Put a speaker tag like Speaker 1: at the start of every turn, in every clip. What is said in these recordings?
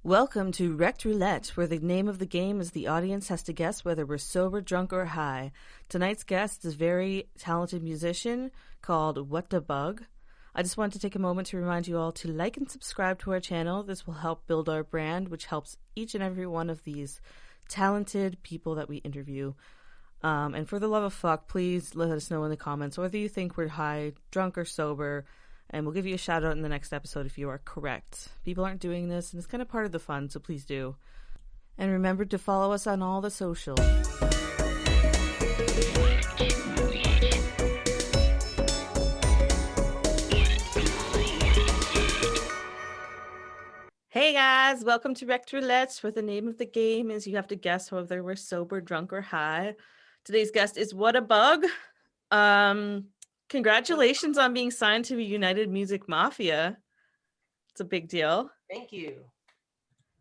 Speaker 1: Welcome to Wrecked Roulette, where the name of the game is the audience has to guess whether we're sober, drunk, or high. Tonight's guest is a very talented musician called WatDaBug. I just wanted to take a moment to remind you all to like and subscribe to our channel. This will help build our brand, which helps each and every one of these talented people that we interview. And for the love of fuck, please let us know in the comments whether you think we're high, drunk, or sober. And we'll give you a shout out in the next episode if you are correct. People aren't doing this, and it's kind of part of the fun, so please do. And remember to follow us on all the socials. Hey guys, welcome to Wrecked Roulette, where the name of the game is you have to guess whether we're sober, drunk, or high. Today's guest is WatDaBug. Congratulations on being signed to United Music Mafia. It's a big deal.
Speaker 2: Thank you.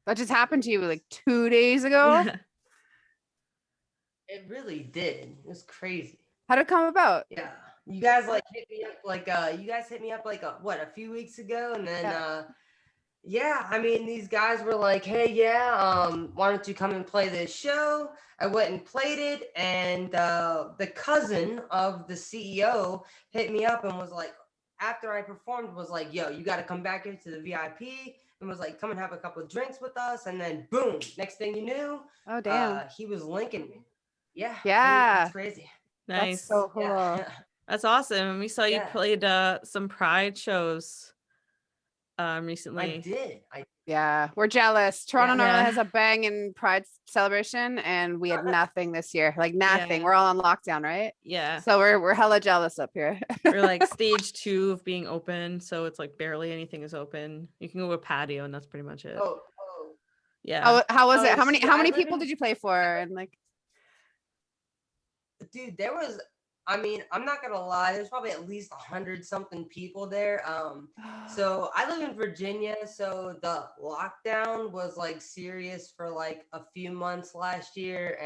Speaker 3: That just happened to you like 2 days ago?
Speaker 1: Yeah.
Speaker 2: It really did. It was crazy.
Speaker 3: How'd it come about?
Speaker 2: Yeah. You guys hit me up a few weeks ago, and then I mean, these guys were like, hey, why don't you come and play this show? I went and played it, and the cousin of the CEO hit me up and was like, after I performed, was like, yo, you got to come back here to the VIP, and was like, come and have a couple of drinks with us, and then boom, next thing you knew,
Speaker 3: oh damn,
Speaker 2: he was linking me. Yeah.
Speaker 3: It's
Speaker 2: crazy.
Speaker 1: Nice.
Speaker 3: That's so cool.
Speaker 2: Yeah.
Speaker 1: That's awesome. We saw you played some Pride shows recently.
Speaker 2: I did.
Speaker 3: Yeah, we're jealous. Toronto normally has a banging Pride celebration, and we had nothing this year. Like nothing.
Speaker 1: Yeah.
Speaker 3: We're all on lockdown, right?
Speaker 1: Yeah.
Speaker 3: So we're hella jealous up here.
Speaker 1: We're like stage 2 of being open, so it's like barely anything is open. You can go to a patio, and that's pretty much it.
Speaker 2: Oh.
Speaker 1: Yeah.
Speaker 3: How was it? How many people did you play for? And like,
Speaker 2: dude, there was. I mean, I'm not gonna lie. There's probably at least 100-something people there. So I live in Virginia, so the lockdown was like serious for like a few months last year,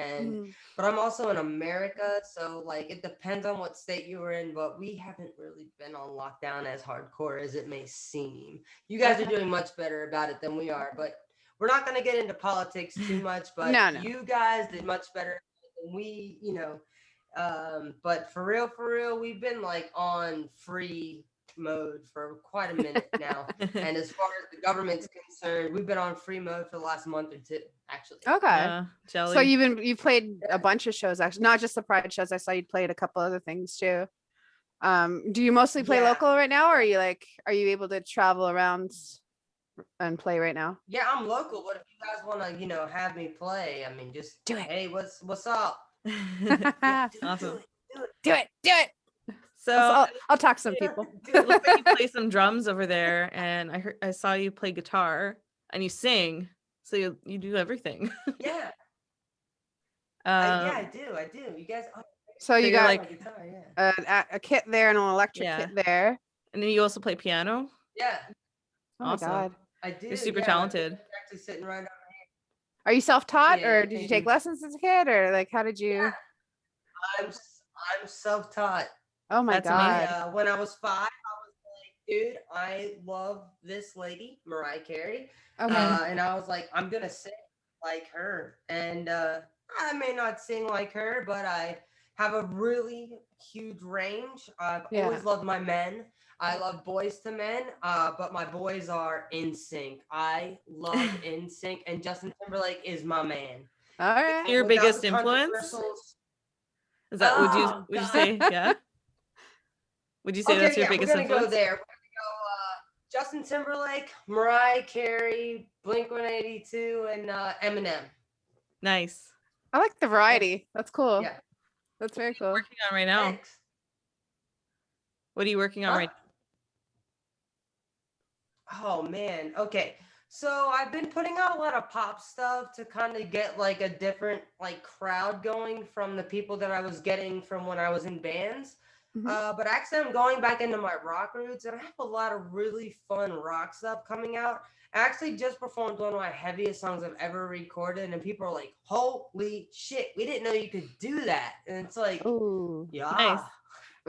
Speaker 2: but I'm also in America, so like it depends on what state you were in. But we haven't really been on lockdown as hardcore as it may seem. You guys are doing much better about it than we are, but we're not gonna get into politics too much. But
Speaker 3: No.
Speaker 2: You guys did much better than we, but for real, we've been like on free mode for quite a minute now. And as far as the government's concerned, we've been on free mode for the last month or two, actually.
Speaker 3: okay.
Speaker 1: Jelly.
Speaker 3: So you've played a bunch of shows, actually, not just the Pride shows. I saw you played a couple other things too. Do you mostly play local right now, or are you able to travel around and play right now?
Speaker 2: Yeah, I'm local, but if you guys want to, have me play, I mean, just
Speaker 3: do it.
Speaker 2: Hey, what's up?
Speaker 1: Awesome.
Speaker 3: Do it.
Speaker 1: So
Speaker 3: I'll talk to some people.
Speaker 1: It looks like you play some drums over there, and I saw you play guitar and you sing. So you do everything.
Speaker 2: Yeah. I do. You guys.
Speaker 3: So you got
Speaker 1: like
Speaker 2: guitar,
Speaker 3: a kit there and an electric kit there,
Speaker 1: and then you also play piano.
Speaker 2: Yeah.
Speaker 3: Oh
Speaker 1: awesome.
Speaker 3: my god,
Speaker 2: I do.
Speaker 1: You're super talented.
Speaker 2: Actually sitting right over here.
Speaker 3: Are you self-taught, or did you take lessons as a kid, or like how did you?
Speaker 2: Yeah. I'm self-taught.
Speaker 3: Oh my god.
Speaker 2: When I was 5, I was like, dude, I love this lady, Mariah Carey.
Speaker 3: Okay.
Speaker 2: And I was like, I'm gonna sing like her. And I may not sing like her, but I have a really huge range. I've always loved my men. I love Boys to Men, but my boys are NSYNC. I love NSYNC, and Justin Timberlake is my man.
Speaker 3: All right.
Speaker 1: Your biggest influence? Is that would you say? Yeah. Would you say that's your biggest influence?
Speaker 2: We're gonna go there. We're gonna go Justin Timberlake, Mariah Carey, Blink-182, and Eminem.
Speaker 1: Nice.
Speaker 3: I like the variety. That's cool.
Speaker 2: Yeah.
Speaker 3: That's very cool.
Speaker 1: What are you working on right now?
Speaker 2: Thanks.
Speaker 1: What are you working on right now?
Speaker 2: Oh man. Okay. So I've been putting out a lot of pop stuff to kind of get like a different like crowd going from the people that I was getting from when I was in bands. But actually I'm going back into my rock roots, and I have a lot of really fun rock stuff coming out. I actually just performed one of my heaviest songs I've ever recorded, and people are like, holy shit, we didn't know you could do that. And it's like,
Speaker 3: ooh,
Speaker 2: yeah.
Speaker 3: Nice.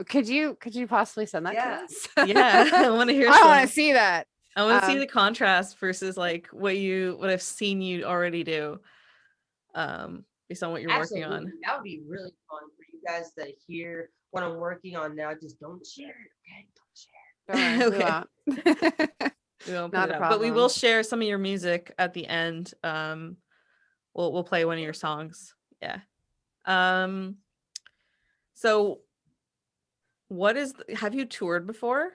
Speaker 3: Could you possibly send that to us?
Speaker 1: Yeah, I want to hear.
Speaker 3: I want to see that.
Speaker 1: I want to see the contrast versus like what I've seen you already do. Based on what you're working on.
Speaker 2: That would be really fun for you guys to hear what I'm working on now. Just don't share it, okay? Don't share it.
Speaker 3: Don't worry, we won't.
Speaker 1: We won't put
Speaker 3: Not
Speaker 1: it
Speaker 3: a
Speaker 1: out, but we
Speaker 3: problem.
Speaker 1: will share some of your music at the end. We'll play one of your songs. Yeah. So have you toured before?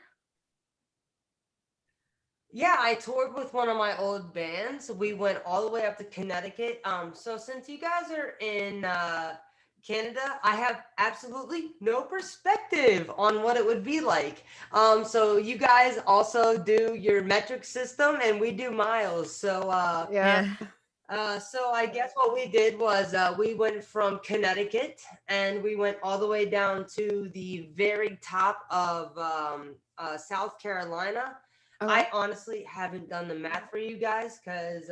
Speaker 2: Yeah, I toured with one of my old bands. We went all the way up to Connecticut. So since you guys are in Canada, I have absolutely no perspective on what it would be like. So you guys also do your metric system and we do miles. So
Speaker 3: Yeah.
Speaker 2: so I guess what we did was we went from Connecticut and we went all the way down to the very top of South Carolina.
Speaker 3: Okay.
Speaker 2: I honestly haven't done the math for you guys because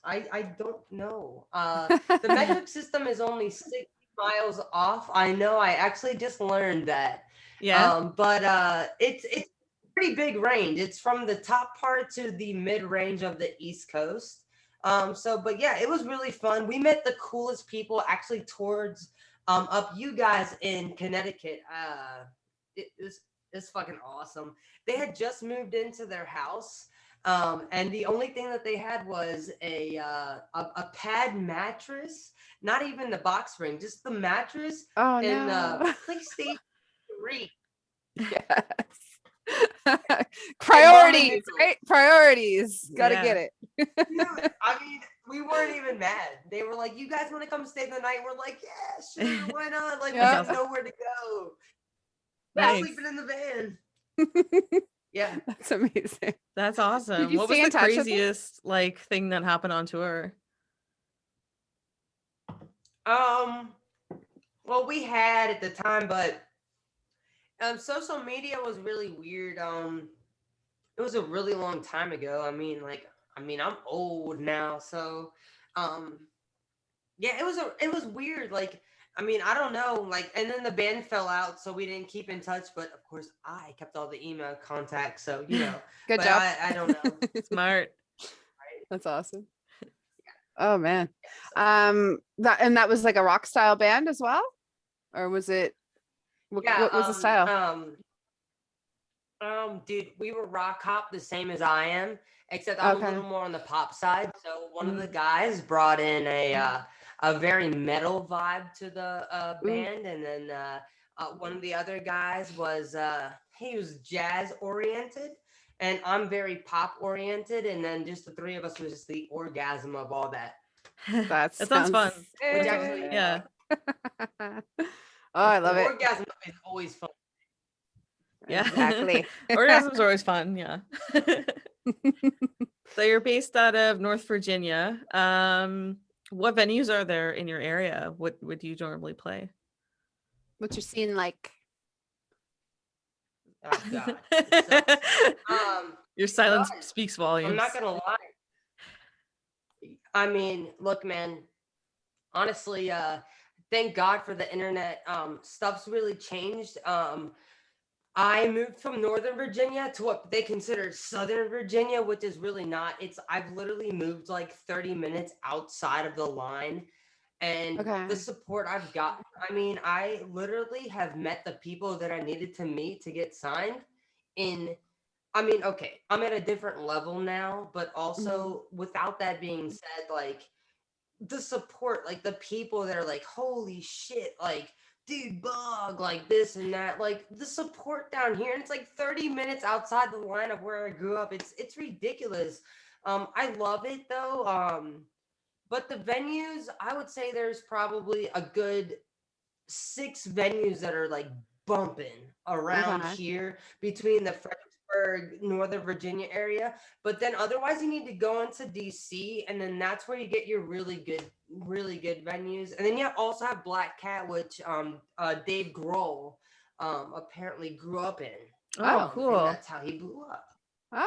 Speaker 2: I don't know. The metric system is only 60 miles off. I know. I actually just learned that.
Speaker 1: Yeah.
Speaker 2: But it's pretty big range. It's from the top part to the mid range of the East Coast. But yeah, it was really fun. We met the coolest people actually towards up you guys in Connecticut. It's fucking awesome. They had just moved into their house. And the only thing that they had was a pad mattress, not even the box spring, just the mattress.
Speaker 3: Oh
Speaker 2: in
Speaker 3: no.
Speaker 2: PlayStation 3.
Speaker 3: Yes. Priorities, right? Priorities. Gotta get it.
Speaker 2: Dude, I mean, we weren't even mad. They were like, "You guys want to come stay the night?" We're like, "Yeah, sure, why not?" Like, we didn't know where to go.
Speaker 1: Nice.
Speaker 2: Sleeping in the van. Yeah,
Speaker 3: that's amazing.
Speaker 1: That's awesome. What was the craziest like thing that happened on tour?
Speaker 2: Well, we had at the time, but social media was really weird. It was a really long time ago. I mean, I'm old now, so yeah, it was weird. Like, I mean, I don't know, like, and then the band fell out, so we didn't keep in touch. But of course, I kept all the email contacts, so you know.
Speaker 3: Good job.
Speaker 2: I don't know.
Speaker 1: Smart.
Speaker 3: Right? That's awesome. Oh man, that was like a rock style band as well, or was it? What was the style?
Speaker 2: Dude, we were rock hop the same as I am, except I'm a little more on the pop side. So one of the guys brought in a very metal vibe to the band, and then one of the other guys was he was jazz oriented, and I'm very pop oriented, and then just the three of us was just the orgasm of all that.
Speaker 1: That sounds fun.
Speaker 2: Which actually,
Speaker 1: yeah.
Speaker 3: Oh, I love it.
Speaker 2: Orgasm is always fun.
Speaker 1: Yeah,
Speaker 3: exactly.
Speaker 1: Orgasms are always fun. Yeah. So you're based out of North Virginia. What venues are there in your area? What do you normally play?
Speaker 3: What's your scene like?
Speaker 2: Oh God.
Speaker 1: Your silence speaks volumes.
Speaker 2: I'm not gonna lie. I mean, look, man. Honestly, thank God for the internet. Stuff's really changed. I moved from Northern Virginia to what they consider Southern Virginia, which is really not. I've literally moved like 30 minutes outside of the line. And the support I've gotten, I mean, I literally have met the people that I needed to meet to get signed I'm at a different level now, but also without that being said, like the support, like the people that are like, holy shit, like, dude, bug, like this and that, like the support down here, and it's like 30 minutes outside the line of where I grew up. It's ridiculous. I love it though. But the venues, I would say there's probably a good 6 venues that are like bumping around here between the Fredericksburg, Northern Virginia area. But then otherwise you need to go into DC, and then that's where you get your really good venues. And then you also have Black Cat, which Dave Grohl apparently grew up in.
Speaker 1: Oh, cool.
Speaker 2: And that's how he blew up.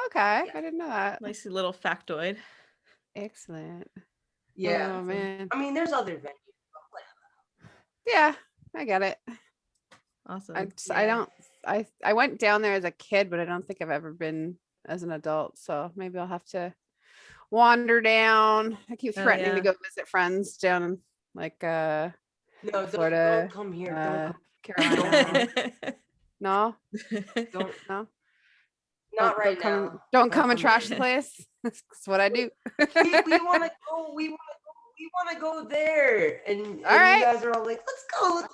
Speaker 3: Okay, I didn't know that.
Speaker 1: Nice little factoid.
Speaker 3: Excellent.
Speaker 2: Yeah.
Speaker 3: Oh man.
Speaker 2: I mean, there's other venues, but whatever.
Speaker 3: Yeah, I get it.
Speaker 1: Awesome.
Speaker 3: I went down there as a kid, but I don't think I've ever been as an adult. So maybe I'll have to wander down. I keep threatening to go visit friends down in like
Speaker 2: No,
Speaker 3: Florida,
Speaker 2: don't come here. Don't come.
Speaker 3: Carolina. No,
Speaker 2: Don't.
Speaker 3: no,
Speaker 2: Not right
Speaker 3: come,
Speaker 2: now.
Speaker 3: don't come and trash the place. That's what I do.
Speaker 2: we want to go. We want to go there, and
Speaker 3: All right.
Speaker 2: you guys are all like, "Let's go to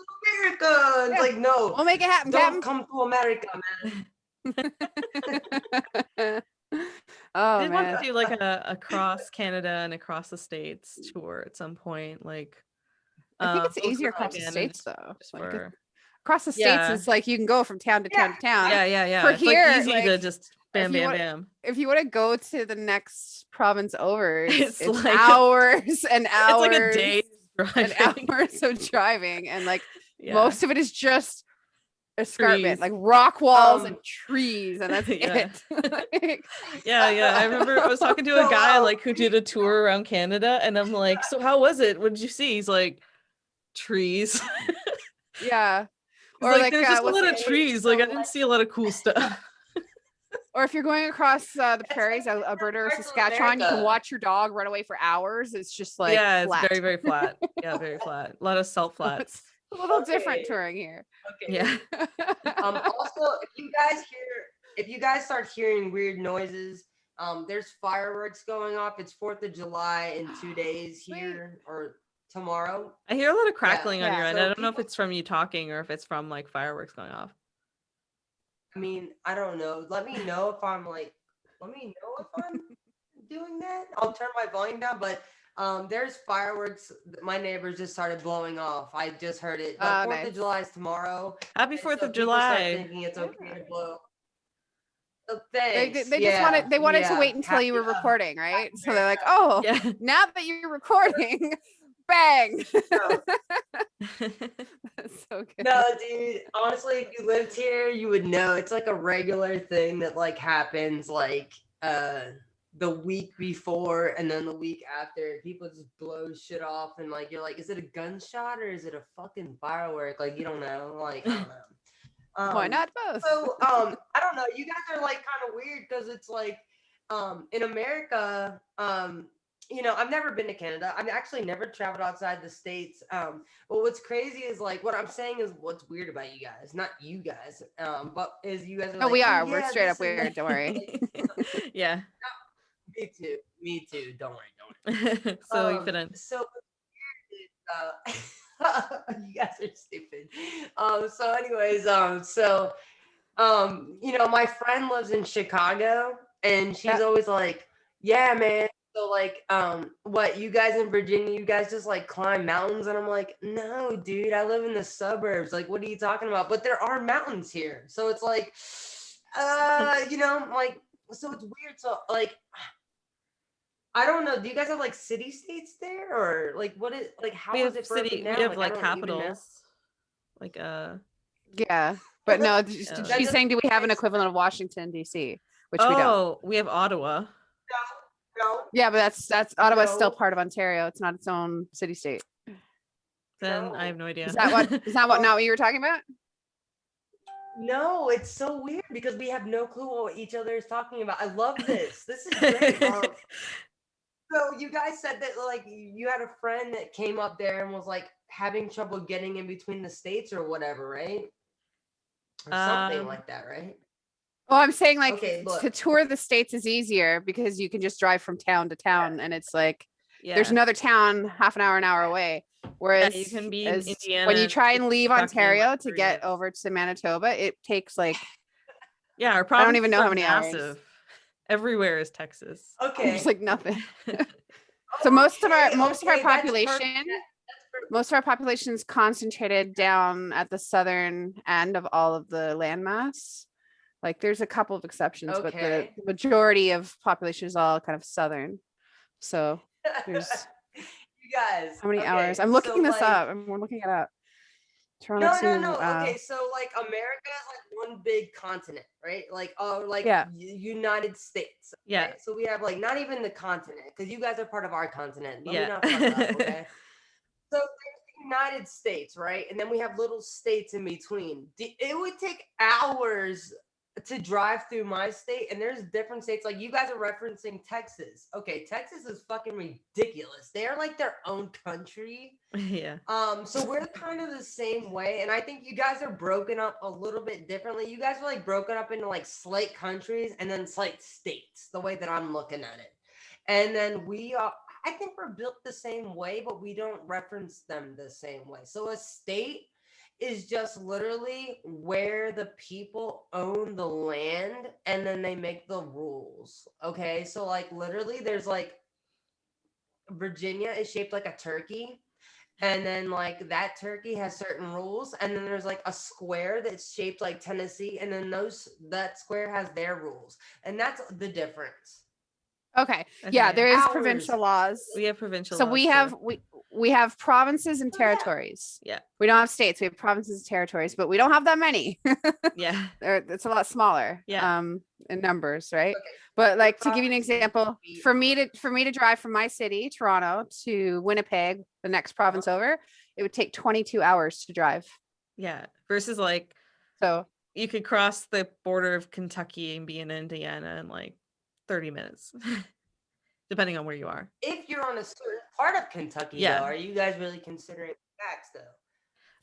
Speaker 2: America." It's like, no,
Speaker 3: we'll make it happen.
Speaker 2: Don't come to America, man.
Speaker 3: Oh
Speaker 1: I did
Speaker 3: man,
Speaker 1: want to do like a across Canada and across the states tour at some point. Like,
Speaker 3: I think it's easier
Speaker 1: focus
Speaker 3: across the
Speaker 1: again
Speaker 3: states though. Like,
Speaker 1: for
Speaker 3: across the states, it's like you can go from town to town to town.
Speaker 1: Yeah.
Speaker 3: For
Speaker 1: It's
Speaker 3: here,
Speaker 1: like easy to just bam.
Speaker 3: If you want to go to the next province over, it's
Speaker 1: like
Speaker 3: hours and hours.
Speaker 1: It's like a day driving.
Speaker 3: And hours of driving, and like most of it is just escarpment,
Speaker 1: trees.
Speaker 3: like rock walls and trees, and that's it.
Speaker 1: Yeah. I remember I was talking to a guy like who did a tour around Canada, and I'm like, "So how was it? What did you see?" He's like, "Trees."
Speaker 3: Yeah.
Speaker 1: Or like there's just a lot of trees. Like I didn't see a lot of cool stuff.
Speaker 3: Or if you're going across the prairies, Alberta or Saskatchewan, you can watch your dog run away for hours. It's just like
Speaker 1: it's
Speaker 3: flat.
Speaker 1: very, very flat. Yeah, very flat. A lot of salt flats.
Speaker 3: A little different touring here.
Speaker 2: Okay.
Speaker 1: Yeah.
Speaker 2: Also, if you guys start hearing weird noises, there's fireworks going off. It's 4th of July in 2 days here or tomorrow.
Speaker 1: I hear a lot of crackling on your end.
Speaker 2: So
Speaker 1: I don't know if it's from you talking or if it's from like fireworks going off.
Speaker 2: I mean, I don't know. Let me know if I'm doing that. I'll turn my volume down, but there's fireworks. My neighbors just started blowing off. I just heard it. But 4th of July is tomorrow.
Speaker 1: Happy 4th of July.
Speaker 2: Thinking it's okay to blow. So
Speaker 3: thanks. They just wanted to wait until you were recording, right? So they're like, oh, now that you're recording, bang. That's so good.
Speaker 2: No, dude. Honestly, if you lived here, you would know. It's like a regular thing that like happens like the week before and then the week after. People just blow shit off and like you're like, is it a gunshot or is it a fucking firework? Like you don't know. Like I don't know.
Speaker 3: Why not both?
Speaker 2: So I don't know. You guys are like kind of weird because it's like in America, you know, I've never been to Canada. I've actually never traveled outside the States. But what's crazy is like what I'm saying is what's weird about you guys, not you guys, but is you guys are
Speaker 3: we are. We're straight up weird. Don't worry.
Speaker 2: Yeah. No, me too. Don't worry.
Speaker 1: So you fit in.
Speaker 2: So what's weird is, you guys are stupid. So anyways, you know, my friend lives in Chicago and she's always like, yeah, man. So like, what you guys in Virginia, you guys just like climb mountains? And I'm like, no, dude, I live in the suburbs. Like, what are you talking about? But there are mountains here. So it's like, you know, like, so it's weird. So like, I don't know. Do you guys have like city states there or like, what is like, how is it broken down?
Speaker 1: We have like capitals. Like,
Speaker 3: yeah, but no, she's saying, do we have an equivalent of Washington, D.C., which we don't.
Speaker 1: Oh, we have Ottawa.
Speaker 2: No.
Speaker 3: Yeah, but that's Ottawa's still part of Ontario. It's not its own city state.
Speaker 1: Then I have no idea.
Speaker 3: Is that not what you were talking about?
Speaker 2: No, it's so weird because we have no clue what each other is talking about. I love this. This is great. So you guys said that like you had a friend that came up there and was like having trouble getting in between the states or whatever, right? Or something like that, right?
Speaker 3: Well, I'm saying like to tour the states is easier because you can just drive from town to town and it's like there's another town half an hour away. Whereas
Speaker 1: you can be in Indiana,
Speaker 3: when you try and leave Ontario to get over to Manitoba, it takes like
Speaker 1: our
Speaker 3: I don't even know how many
Speaker 1: massive.
Speaker 3: hours.
Speaker 1: Everywhere is Texas.
Speaker 2: Okay,
Speaker 3: it's like nothing. So most of our population is concentrated down at the southern end of all of the landmass. Like there's a couple of exceptions, but the majority of population is all kind of southern. So there's
Speaker 2: you guys.
Speaker 3: How many hours? I'm looking this up. We're looking it up.
Speaker 2: No. Okay, so like America is like one big continent, right? Like United States. Okay?
Speaker 1: Yeah.
Speaker 2: So we have like not even the continent because you guys are part of our continent. Let me not fuck up, okay? So there's the United States, right? And then we have little states in between. It would take hours to drive through my state, and there's different states. Like you guys are referencing Texas. Okay, Texas is fucking ridiculous. They're like their own country.
Speaker 1: Yeah.
Speaker 2: So we're kind of the same way, and I think you guys are broken up a little bit differently. You guys are like broken up into like slight countries and then slight states, the way that I'm looking at it. And then we are, I think we're built the same way, but we don't reference them the same way. So a state is just literally where the people own the land and then they make the rules. Okay. So like literally there's like Virginia is shaped like a turkey. And then like that turkey has certain rules. And then there's like a square that's shaped like Tennessee. And then that square has their rules. And that's the difference.
Speaker 3: Okay. Yeah, there is
Speaker 2: Ours.
Speaker 3: provincial laws.
Speaker 1: We have provincial
Speaker 3: So
Speaker 1: laws
Speaker 3: we
Speaker 1: too.
Speaker 3: have we have provinces and territories.
Speaker 1: Yeah.
Speaker 3: We don't have states. We have provinces and territories, but we don't have that many.
Speaker 1: Yeah.
Speaker 3: It's a lot smaller.
Speaker 1: Yeah.
Speaker 3: In numbers, right?
Speaker 2: Okay.
Speaker 3: But like to give you an
Speaker 2: Provinces
Speaker 3: example,
Speaker 2: would be-
Speaker 3: for me to drive from my city, Toronto, to Winnipeg, the next province over, it would take 22 hours to drive.
Speaker 1: Yeah. Versus like
Speaker 3: So
Speaker 1: you could cross the border of Kentucky and be in Indiana in like 30 minutes. Depending on where you are.
Speaker 2: If you're on a certain part of Kentucky,
Speaker 1: Yeah.
Speaker 2: though, are you guys really considering facts, though?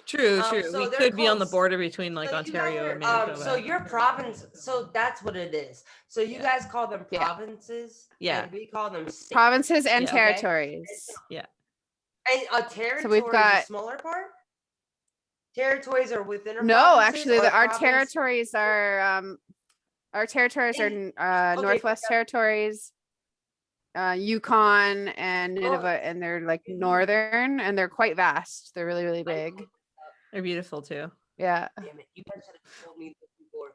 Speaker 1: True.
Speaker 2: So
Speaker 1: We
Speaker 2: they're
Speaker 1: could be on the
Speaker 2: close.
Speaker 1: border between like
Speaker 2: So you guys
Speaker 1: Ontario
Speaker 2: are,
Speaker 1: and Manitoba.
Speaker 2: so your province, so that's what it is. So you guys call them
Speaker 3: Yeah.
Speaker 2: provinces,
Speaker 1: Yeah.
Speaker 2: and we call them states.
Speaker 3: provinces and
Speaker 1: Yeah.
Speaker 2: Okay.
Speaker 3: territories.
Speaker 1: Yeah.
Speaker 2: And a territory is
Speaker 3: got-
Speaker 2: a smaller part? Territories are within a
Speaker 3: No,
Speaker 2: provinces,
Speaker 3: actually,
Speaker 2: or
Speaker 3: our
Speaker 2: province-
Speaker 3: territories are Northwest
Speaker 2: yeah.
Speaker 3: Territories, Yukon and Nunavut, and they're like northern, and they're quite vast. They're really, really big.
Speaker 1: They're beautiful too.
Speaker 3: Yeah.
Speaker 2: Damn it, you guys should have told me this before.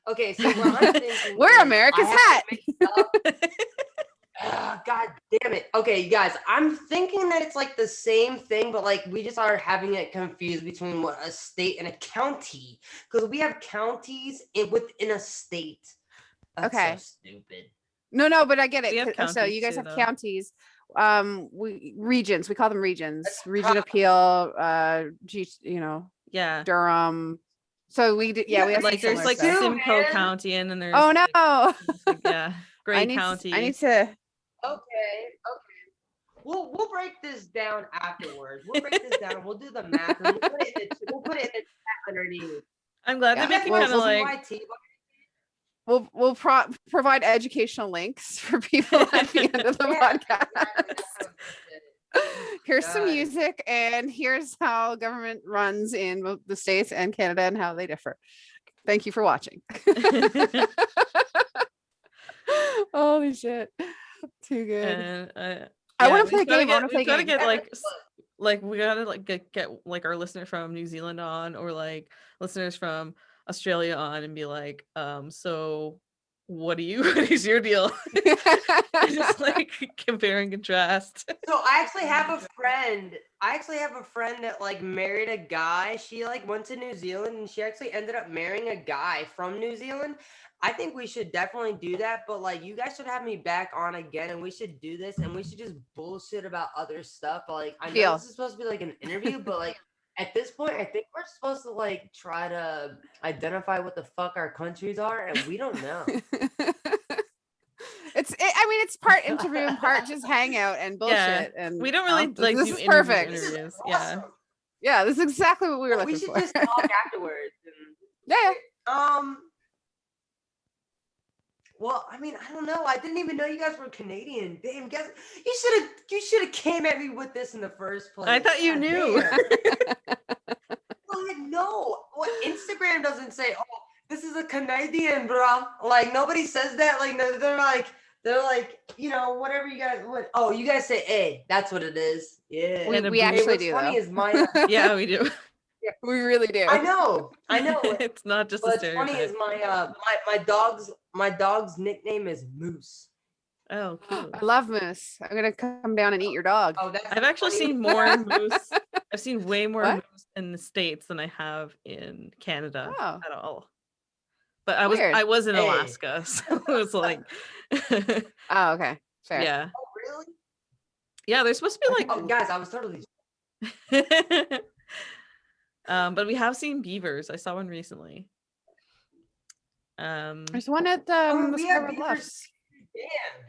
Speaker 2: Okay, so what I'm thinking
Speaker 3: We're
Speaker 2: is
Speaker 3: America's
Speaker 2: I have to
Speaker 3: hat.
Speaker 2: mix it up. God damn it. Okay, you guys, I'm thinking that it's like the same thing, but like we just are having it confused between what a state and a county, because we have counties within a state. That's
Speaker 3: Okay.
Speaker 2: so stupid.
Speaker 3: No, but I get it.
Speaker 1: We have
Speaker 3: 'cause- So you
Speaker 1: counties
Speaker 3: guys
Speaker 1: too,
Speaker 3: have
Speaker 1: though.
Speaker 3: counties. Regions. We call them regions.
Speaker 2: That's
Speaker 3: Region Appeal,
Speaker 1: Yeah.
Speaker 3: Durham. So we did. Yeah, we have
Speaker 1: Like
Speaker 3: some
Speaker 1: there's like
Speaker 3: similar stuff.
Speaker 1: Simcoe
Speaker 2: man.
Speaker 1: County and then there's
Speaker 3: Oh no.
Speaker 1: like, yeah. Gray
Speaker 3: I need
Speaker 1: County.
Speaker 3: to.
Speaker 2: Okay. We'll break this down afterwards. We'll break this down. We'll do the math. And we'll put it in the chat underneath.
Speaker 1: I'm glad
Speaker 3: Yeah.
Speaker 1: they make it
Speaker 3: Well,
Speaker 1: kind of like
Speaker 3: We'll provide educational links for people at the end of the podcast. Here's some
Speaker 2: God.
Speaker 3: music, and here's how government runs in both the States and Canada and how they differ. Thank you for watching. Holy shit. Too good.
Speaker 1: and
Speaker 3: I wanna
Speaker 1: we
Speaker 3: play a
Speaker 1: gotta
Speaker 3: game, I wanna play a
Speaker 1: we gotta
Speaker 3: game.
Speaker 1: get like we gotta like get like our listener from New Zealand on, or like listeners from Australia on, and be like, so what is your deal? Just like compare and contrast.
Speaker 2: So I actually have a friend. That like married a guy. She like went to New Zealand and she actually ended up marrying a guy from New Zealand. I think we should definitely do that, but like you guys should have me back on again, and we should do this, and we should just bullshit about other stuff. But like I know
Speaker 3: Deal.
Speaker 2: this is supposed to be like an interview, but like at this point, I think we're supposed to like try to identify what the fuck our countries are, and we don't know.
Speaker 3: It's part interview and part just hangout and bullshit.
Speaker 1: Yeah,
Speaker 3: And
Speaker 1: we don't really like
Speaker 3: this
Speaker 1: do
Speaker 3: is perfect.
Speaker 1: interviews.
Speaker 2: Awesome.
Speaker 1: Yeah.
Speaker 3: Yeah, this is exactly what we were
Speaker 2: We
Speaker 3: looking
Speaker 2: should
Speaker 3: for.
Speaker 2: just talk afterwards.
Speaker 3: Yeah.
Speaker 2: Well, I mean, I don't know. I didn't even know you guys were Canadian. Damn, guys, you should have came at me with this in the first place.
Speaker 1: I thought you
Speaker 2: God
Speaker 1: knew.
Speaker 2: damn. Like, no. What Instagram doesn't say, oh, this is a Canadian, bro. Like nobody says that. Like no, they're like, whatever you guys what oh, you guys say A. That's what it is. Yeah.
Speaker 3: We
Speaker 1: And a
Speaker 3: we
Speaker 1: boo-
Speaker 3: actually
Speaker 2: what's
Speaker 3: do
Speaker 2: funny
Speaker 3: though.
Speaker 2: is my
Speaker 1: Yeah, we do.
Speaker 3: We really do.
Speaker 2: I know.
Speaker 1: It's not just a
Speaker 2: What's funny
Speaker 1: stereotype.
Speaker 2: is my dog's nickname is Moose.
Speaker 1: Oh, cool.
Speaker 3: I love moose. I'm gonna come down and eat your dog.
Speaker 2: Oh, that's
Speaker 1: I've actually
Speaker 2: funny.
Speaker 1: seen more moose. I've seen way more
Speaker 3: What?
Speaker 1: moose in the States than I have in Canada
Speaker 3: Oh.
Speaker 1: at all. But
Speaker 3: Weird.
Speaker 1: I was in
Speaker 2: Hey.
Speaker 1: Alaska, so it was like
Speaker 3: Oh, okay. Fair.
Speaker 1: yeah.
Speaker 2: Oh, really?
Speaker 1: Yeah, they're supposed to be like
Speaker 2: Oh, guys, I was totally.
Speaker 1: but we have seen beavers. I saw one recently.
Speaker 3: There's one at
Speaker 2: Oh,
Speaker 3: the
Speaker 2: we have
Speaker 3: Scarborough
Speaker 2: beavers.
Speaker 3: Bluffs.
Speaker 2: Damn.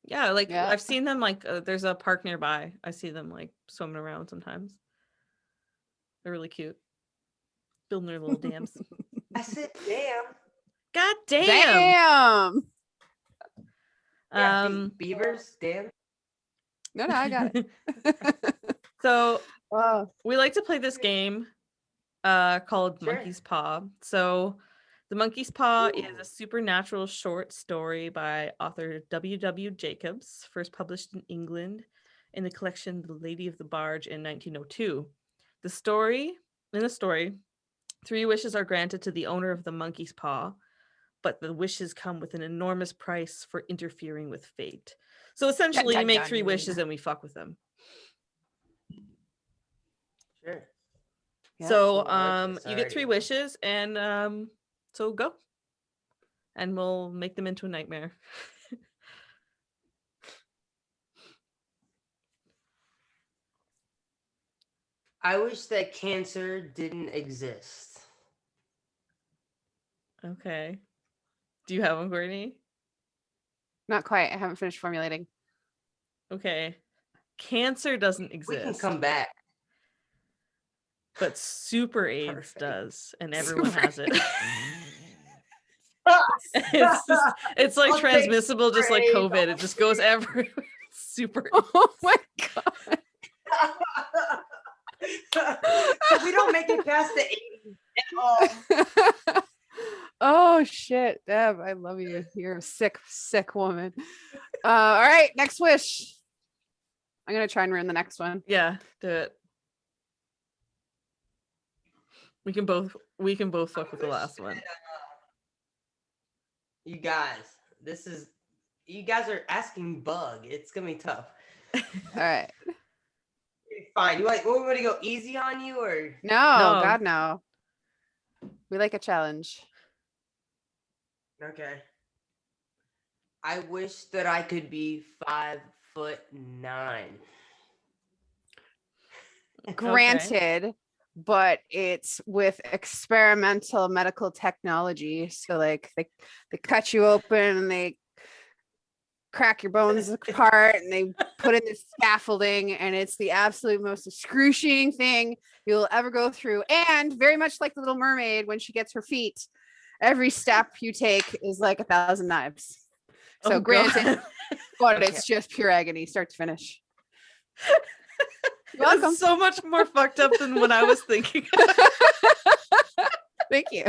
Speaker 1: Yeah, like
Speaker 3: Yeah.
Speaker 1: I've seen them like there's a park nearby. I see them like swimming around sometimes. They're really cute. Building their little dams.
Speaker 2: I said, damn.
Speaker 1: God damn.
Speaker 3: Damn.
Speaker 2: Yeah, beavers, damn.
Speaker 3: No, I got it.
Speaker 1: So
Speaker 3: Wow.
Speaker 1: we like to play this game called
Speaker 2: Sure.
Speaker 1: Monkey's Paw. So The Monkey's Paw is
Speaker 2: Ooh.
Speaker 1: a supernatural short story by author W. Jacobs, first published in England in the collection The Lady of the Barge in 1902. In the story, 3 wishes are granted to the owner of the monkey's paw, but the wishes come with an enormous price for interfering with fate. So essentially, you make 3 wishes and we fuck with them.
Speaker 2: Sure.
Speaker 3: Yeah.
Speaker 1: So
Speaker 2: Cool, I like this
Speaker 1: you get 3
Speaker 2: already.
Speaker 1: wishes, and so go. And we'll make them into a nightmare.
Speaker 2: I wish that cancer didn't exist.
Speaker 1: Okay. Do you have one, Courtney?
Speaker 3: Not quite. I haven't finished formulating.
Speaker 1: Okay. Cancer doesn't
Speaker 2: We
Speaker 1: exist.
Speaker 2: can come back.
Speaker 1: But super AIDS
Speaker 2: Perfect.
Speaker 1: does, and everyone
Speaker 3: Super
Speaker 1: has it. It's like
Speaker 2: I'll take
Speaker 1: transmissible, just like
Speaker 2: AIDS
Speaker 1: COVID.
Speaker 2: all
Speaker 1: It just goes everywhere. Super.
Speaker 3: Oh my god.
Speaker 2: We don't make it past the 80s at all.
Speaker 3: Oh shit, Deb, I love you. You're a sick woman. All right, next wish. I'm gonna try and ruin the next one.
Speaker 1: Yeah, do it. We can both fuck with the last one.
Speaker 2: You guys, you guys are asking bug. It's gonna be tough.
Speaker 3: All right.
Speaker 2: Fine. You want me to go easy on you or
Speaker 3: No,
Speaker 1: No.
Speaker 3: God, no. We like a challenge.
Speaker 2: okay? I wish that I could be 5'9".
Speaker 3: Granted, but it's with experimental medical technology. So like they cut you open and they crack your bones apart and they put in this scaffolding, and it's the absolute most excruciating thing you'll ever go through. And very much like the Little Mermaid, when she gets her feet, every step you take is like 1,000 knives. So
Speaker 1: Oh,
Speaker 3: granted,
Speaker 1: God.
Speaker 3: but
Speaker 2: Okay.
Speaker 3: it's just pure agony, start to finish. You're
Speaker 1: That's
Speaker 3: welcome.
Speaker 1: so much more fucked up than what I was thinking.
Speaker 3: Thank you.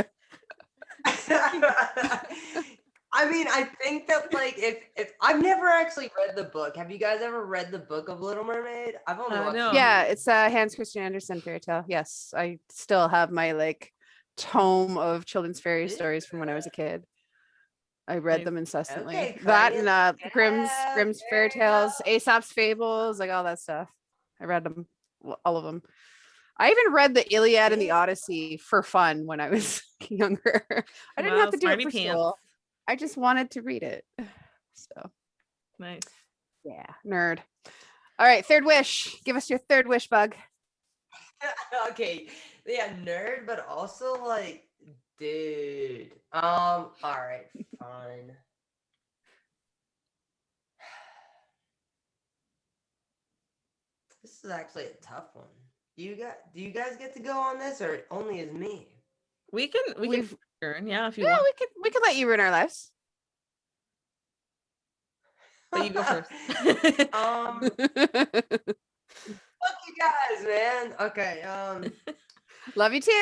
Speaker 2: I mean, I think that like if I've never actually read the book. Have you guys ever read the book of Little Mermaid? I've only watched.
Speaker 1: No.
Speaker 2: the
Speaker 3: Yeah,
Speaker 2: movie.
Speaker 3: it's a Hans Christian Andersen fairy tale. Yes, I still have my like tome of children's fairy stories from when I was a kid. I read
Speaker 1: Nice.
Speaker 3: them incessantly.
Speaker 2: Okay,
Speaker 3: That
Speaker 2: Courtney.
Speaker 3: and Grimm's
Speaker 2: Yeah,
Speaker 3: fairy
Speaker 2: fair enough.
Speaker 3: tales, Aesop's fables, like all that stuff. I read them, all of them. I even read the Iliad and the
Speaker 2: Yeah.
Speaker 3: Odyssey for fun when I was younger. I didn't have
Speaker 1: Wow,
Speaker 3: to do it
Speaker 1: smarty
Speaker 3: for
Speaker 1: pants.
Speaker 3: school. I just wanted to read it. So
Speaker 1: Nice.
Speaker 3: yeah, nerd. All right, third wish. Give us your third wish, Bug.
Speaker 2: Okay, yeah, nerd, but also like, dude. All right, fine. This is actually a tough one. Do you guys get to go on this, or only as me?
Speaker 1: We can
Speaker 3: We've-
Speaker 1: turn, yeah, if you
Speaker 3: Yeah,
Speaker 1: want.
Speaker 3: we could let you ruin our lives.
Speaker 1: But you go first.
Speaker 2: Fuck you guys, man. Okay,
Speaker 3: Love you too.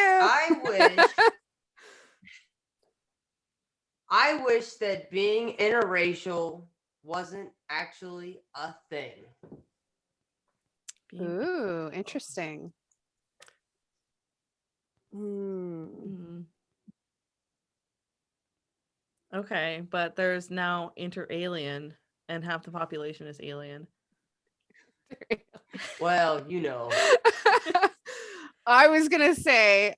Speaker 2: I wish that being interracial wasn't actually a thing.
Speaker 3: Ooh, interesting. Hmm.
Speaker 1: Mhm. Okay, but there's now inter-alien, and half the population is alien.
Speaker 2: Well, you know.
Speaker 3: I was gonna say,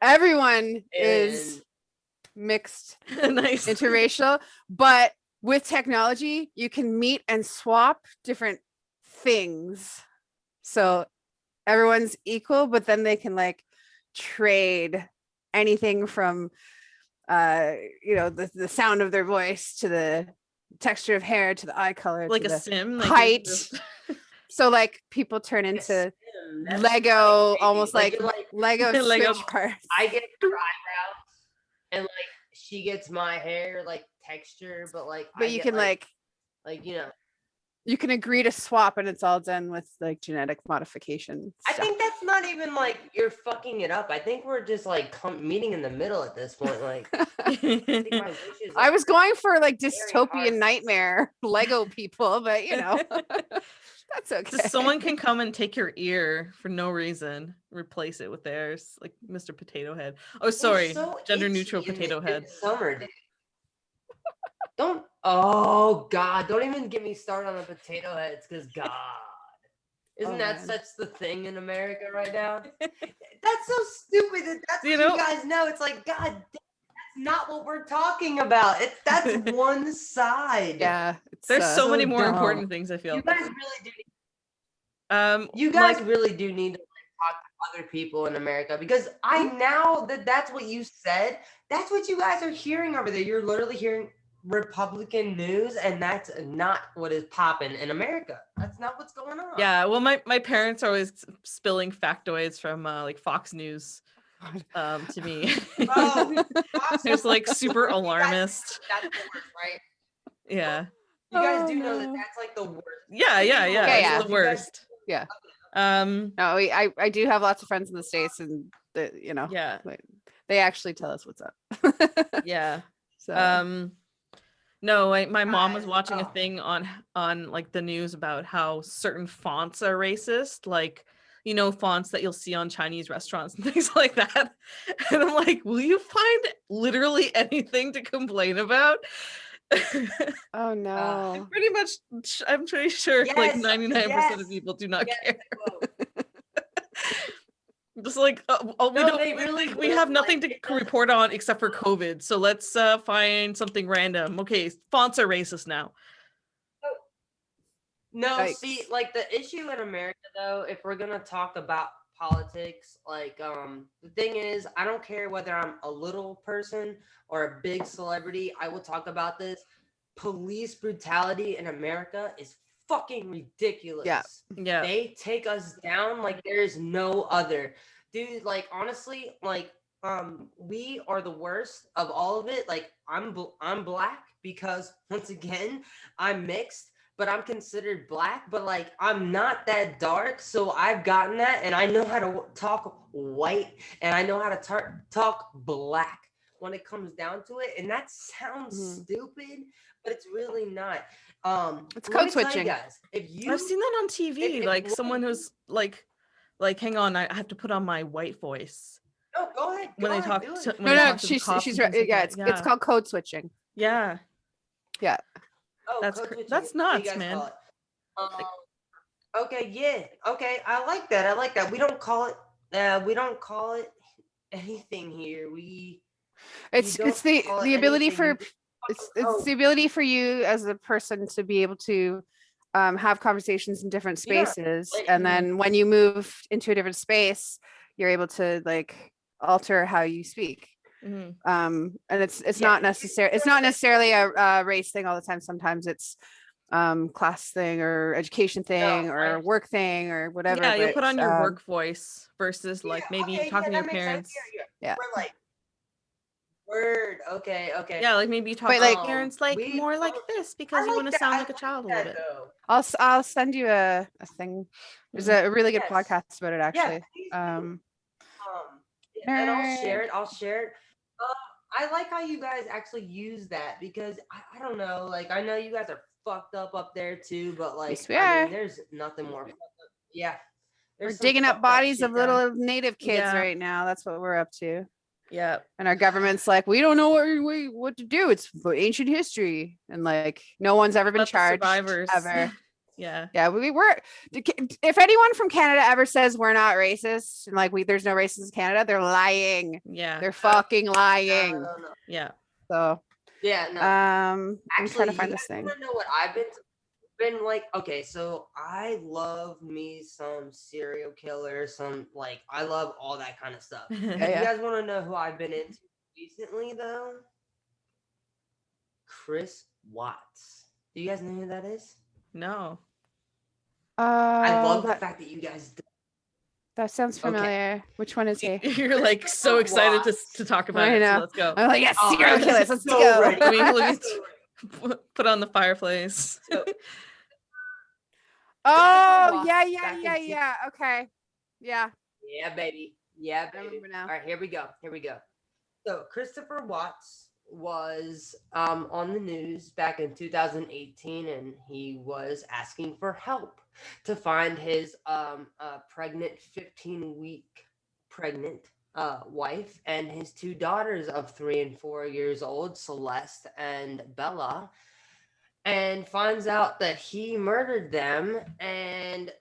Speaker 3: everyone is
Speaker 2: And
Speaker 3: mixed,
Speaker 1: Nice.
Speaker 3: interracial, but with technology, you can meet and swap different things. So everyone's equal, but then they can like trade anything from the sound of their voice to the texture of hair to the eye color
Speaker 1: like
Speaker 3: to
Speaker 1: a
Speaker 3: the
Speaker 1: sim,
Speaker 3: height.
Speaker 1: Like
Speaker 3: So like people turn
Speaker 2: Like a
Speaker 3: into
Speaker 2: sim, that's
Speaker 3: Lego,
Speaker 2: crazy.
Speaker 3: almost like
Speaker 2: you're like,
Speaker 3: Lego
Speaker 1: Lego.
Speaker 3: Switch parts.
Speaker 2: I get her eyebrows, and like she gets my hair like texture, but like
Speaker 3: But
Speaker 2: I
Speaker 3: you
Speaker 2: get,
Speaker 3: can like
Speaker 2: you
Speaker 3: you can agree to swap, and it's all done with like genetic modification
Speaker 2: I
Speaker 3: stuff.
Speaker 2: think that's not even like you're fucking it up. I think we're just like meeting in the middle at this point. Like I think my wishes.
Speaker 3: I was going for like
Speaker 2: hard.
Speaker 3: dystopian nightmare Lego people, but that's okay.
Speaker 1: Just someone can come and take your ear for no reason, replace it with theirs, like Mr. Potato Head. Oh, sorry,
Speaker 2: so
Speaker 1: gender neutral
Speaker 2: itchy
Speaker 1: potato
Speaker 2: in
Speaker 1: head.
Speaker 2: summer, dude. Oh God, don't even get me started on the potato heads, because God. Isn't that such the thing in America right now? That's so stupid that that's what you guys know. It's like, God, that's not what we're talking about. That's one side.
Speaker 3: Yeah.
Speaker 1: There's so many more
Speaker 2: dumb.
Speaker 1: important things, I feel.
Speaker 2: You guys really do. You guys really do need to talk to other people in America, because I now that's what you said. That's what you guys are hearing over there. You're literally hearing Republican news, and that's not what is popping in America. That's not what's going on.
Speaker 1: Yeah, well, my parents are always spilling factoids from like Fox News to me.
Speaker 2: Oh,
Speaker 1: It's like super alarmist.
Speaker 2: That's the worst, right?
Speaker 1: Yeah.
Speaker 2: You guys do know that that's like the worst.
Speaker 1: Yeah. It's the worst.
Speaker 3: Yeah.
Speaker 1: No,
Speaker 3: I do have lots of friends in the States, and
Speaker 1: yeah,
Speaker 3: they actually tell us what's up.
Speaker 1: Yeah.
Speaker 3: So
Speaker 1: no, my mom was watching a thing on like the news about how certain fonts are racist, like fonts that you'll see on Chinese restaurants and things like that. And I'm like, will you find literally anything to complain about?
Speaker 3: Oh no.
Speaker 1: I'm pretty sure like 99% of people do not care. Just like we have nothing to report on except for COVID, so let's find something random. Okay, fonts are racist now.
Speaker 2: No, see, like the issue in America though, if we're gonna talk about politics, like the thing is, I don't care whether I'm a little person or a big celebrity, I will talk about this. Police brutality in America is fucking ridiculous.
Speaker 3: Yeah.
Speaker 2: They take us down like there's no other. Dude, like honestly, like we are the worst of all of it. Like I'm black because once again, I'm mixed, but I'm considered black, but like I'm not that dark, so I've gotten that, and I know how to talk white, and I know how to talk black when it comes down to it, and that sounds stupid, but it's really not.
Speaker 3: It's code switching.
Speaker 2: Guys,
Speaker 1: I've seen that on TV, like someone who's like, hang on, I have to put on my white voice.
Speaker 2: No, go ahead.
Speaker 1: When they talk to
Speaker 3: she's right. Yeah, it's called code switching.
Speaker 1: Yeah.
Speaker 3: Yeah.
Speaker 2: Oh,
Speaker 1: that's nuts, man.
Speaker 2: Okay, yeah. Okay, I like that. We don't call it anything here.
Speaker 3: It's the ability for it's the ability for you as a person to be able to have conversations in different spaces, and then when you move into a different space, you're able to like alter how you speak. And it's not necessarily a race thing all the time. Sometimes it's class thing or education thing or work thing or whatever.
Speaker 1: Yeah, you'll put on your work voice versus like maybe talking to your parents.
Speaker 2: Yeah. We're like, word. Okay.
Speaker 1: Yeah, like maybe you talk to your parents like more like this because you want to sound like a child a little bit.
Speaker 3: I'll send you a thing. There's a really good podcast about it actually.
Speaker 2: And I'll share it. I like how you guys actually use that, because I don't know, like I know you guys are fucked up there too, but like I mean, there's nothing more fucked up. Yeah.
Speaker 3: We're digging up bodies of little native kids right now. That's what we're up to.
Speaker 1: Yeah.
Speaker 3: And our government's like, we don't know what to do. It's ancient history. And like, no one's ever been charged ever. Yeah. We were. If anyone from Canada ever says we're not racist and like there's no racism in Canada, they're lying.
Speaker 1: Yeah.
Speaker 3: They're fucking lying.
Speaker 2: No.
Speaker 3: Yeah. So
Speaker 2: yeah. No.
Speaker 3: I'm
Speaker 2: Actually,
Speaker 3: trying to find this thing.
Speaker 2: I don't know what I've been. been like, okay, so I love me some serial killer, some like I love all that kind of stuff.
Speaker 3: Yeah,
Speaker 2: You
Speaker 3: yeah.
Speaker 2: guys want to know who I've been into recently though? Chris Watts. Do you guys know who that is?
Speaker 1: No.
Speaker 2: I love the
Speaker 3: That
Speaker 2: fact that you guys.
Speaker 3: that sounds
Speaker 2: Okay.
Speaker 3: familiar. Which one is he?
Speaker 1: You're like so excited to talk about
Speaker 3: I
Speaker 1: it. So
Speaker 3: know.
Speaker 1: let's go.
Speaker 3: I'm like, yes,
Speaker 2: Oh,
Speaker 3: serial
Speaker 2: I'm
Speaker 3: killers. Let's
Speaker 2: so
Speaker 3: go.
Speaker 2: ready.
Speaker 1: Let me put on the fireplace.
Speaker 2: So,
Speaker 3: Oh,
Speaker 2: Watts
Speaker 3: yeah.
Speaker 2: back in
Speaker 3: Okay. Yeah.
Speaker 2: Yeah, baby. Yeah,
Speaker 3: I
Speaker 2: baby.
Speaker 3: remember now.
Speaker 2: All right, here we go. So Christopher Watts was on the news back in 2018, and he was asking for help to find his pregnant 15-week pregnant wife and his two daughters of 3 and 4 years old, Celeste and Bella, and finds out that he murdered them. And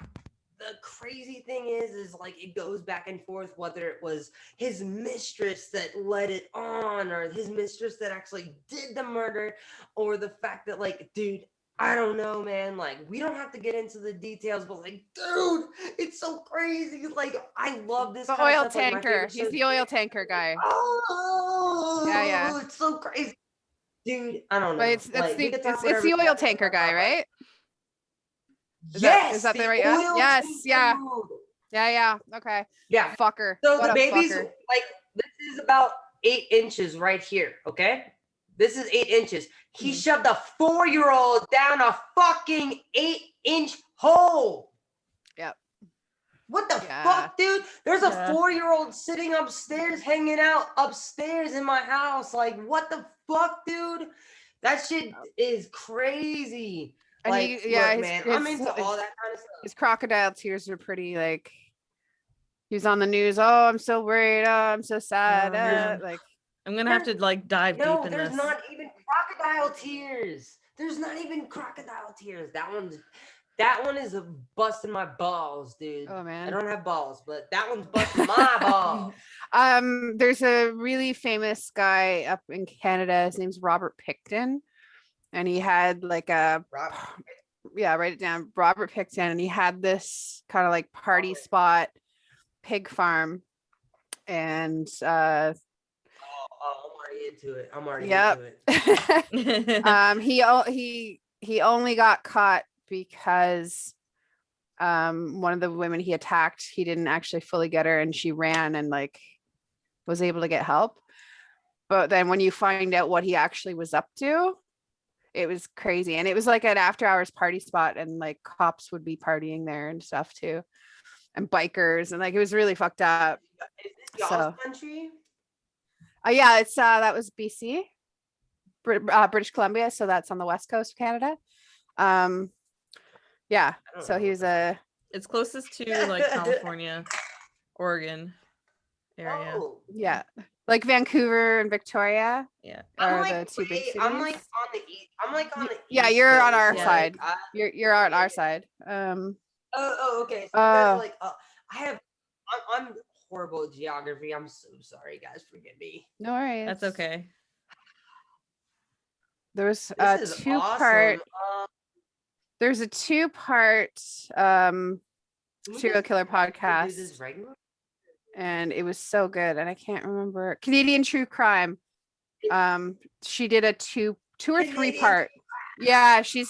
Speaker 2: the crazy thing is like it goes back and forth whether it was his mistress that led it on or his mistress that actually did the murder, or the fact that like, dude, I don't know, man. Like, we don't have to get into the details, but like, dude, it's so crazy. Like, I love this
Speaker 3: The
Speaker 2: kind
Speaker 3: oil
Speaker 2: of stuff. Like, my
Speaker 3: tanker.
Speaker 2: favorite
Speaker 3: He's
Speaker 2: shows.
Speaker 3: the oil tanker guy.
Speaker 2: Oh,
Speaker 3: Yeah.
Speaker 2: it's so crazy, dude. I don't know.
Speaker 3: But it's
Speaker 2: like, we
Speaker 3: the
Speaker 2: could talk
Speaker 3: it's
Speaker 2: whatever
Speaker 3: the
Speaker 2: we
Speaker 3: oil
Speaker 2: want to
Speaker 3: tanker
Speaker 2: talk
Speaker 3: guy,
Speaker 2: about, but
Speaker 3: right?
Speaker 2: Yes,
Speaker 3: Is that the
Speaker 2: the
Speaker 3: right?
Speaker 2: oil
Speaker 3: Yes.
Speaker 2: tanker
Speaker 3: Yeah.
Speaker 2: dude.
Speaker 3: Yeah. Okay.
Speaker 2: Yeah.
Speaker 3: Fucker.
Speaker 2: So
Speaker 3: What
Speaker 2: the
Speaker 3: a
Speaker 2: baby's
Speaker 3: fucker.
Speaker 2: like, this is about 8 inches right here. Okay, this is 8 inches. He shoved a 4-year-old down a fucking 8-inch hole.
Speaker 3: Yep.
Speaker 2: What the
Speaker 3: Yeah.
Speaker 2: fuck, dude? There's a
Speaker 1: Yeah.
Speaker 2: 4-year-old sitting upstairs, hanging out upstairs in my house. Like, what the fuck, dude? That shit is crazy.
Speaker 3: And
Speaker 2: Like, look, man, I'm into all that kind of stuff.
Speaker 3: His crocodile tears are pretty like. He was on the news. Oh, I'm so worried. Oh, I'm so sad.
Speaker 1: man.
Speaker 3: Like,
Speaker 1: I'm gonna have to like dive deep in
Speaker 2: there's
Speaker 1: this.
Speaker 2: not even crocodile tears. There's not even crocodile tears. That one is busting my balls, dude.
Speaker 3: oh
Speaker 2: I
Speaker 3: man.
Speaker 2: don't have balls, but that one's busting my balls.
Speaker 3: There's a really famous guy up in Canada. His name's Robert Picton, and he had like a write it down. Robert Picton, and he had this kind of like party spot pig farm, and
Speaker 2: I'm already into it.
Speaker 3: he only got caught because one of the women he attacked, he didn't actually fully get her, and she ran and like was able to get help. But then when you find out what he actually was up to, it was crazy. And it was like an after hours party spot, and like cops would be partying there and stuff too, and bikers, and like it was really fucked up.
Speaker 2: Is this y'all's country?
Speaker 3: Yeah, it's that was BC, British Columbia, so that's on the west coast of Canada. Yeah, so he was
Speaker 1: it's closest to like California, Oregon area.
Speaker 2: Oh,
Speaker 3: yeah, like Vancouver and Victoria.
Speaker 1: Yeah,
Speaker 3: are
Speaker 2: like,
Speaker 3: the two big cities.
Speaker 2: I'm like on the east. I'm like on the
Speaker 3: yeah,
Speaker 2: east
Speaker 3: you're on
Speaker 2: coast,
Speaker 3: our
Speaker 2: like,
Speaker 3: side. You're on our side.
Speaker 2: Okay. So you guys are like, I'm horrible at geography. I'm so sorry, guys. Forgive me.
Speaker 3: No worries.
Speaker 1: that's okay.
Speaker 3: There was
Speaker 2: This is
Speaker 3: two-part.
Speaker 2: awesome.
Speaker 3: There's a 2-part
Speaker 2: Can we
Speaker 3: serial
Speaker 2: just
Speaker 3: killer
Speaker 2: do
Speaker 3: podcast,
Speaker 2: this regular?
Speaker 3: and it was so good. And I can't remember Canadian True Crime. She did a two or 3-part. Yeah, she's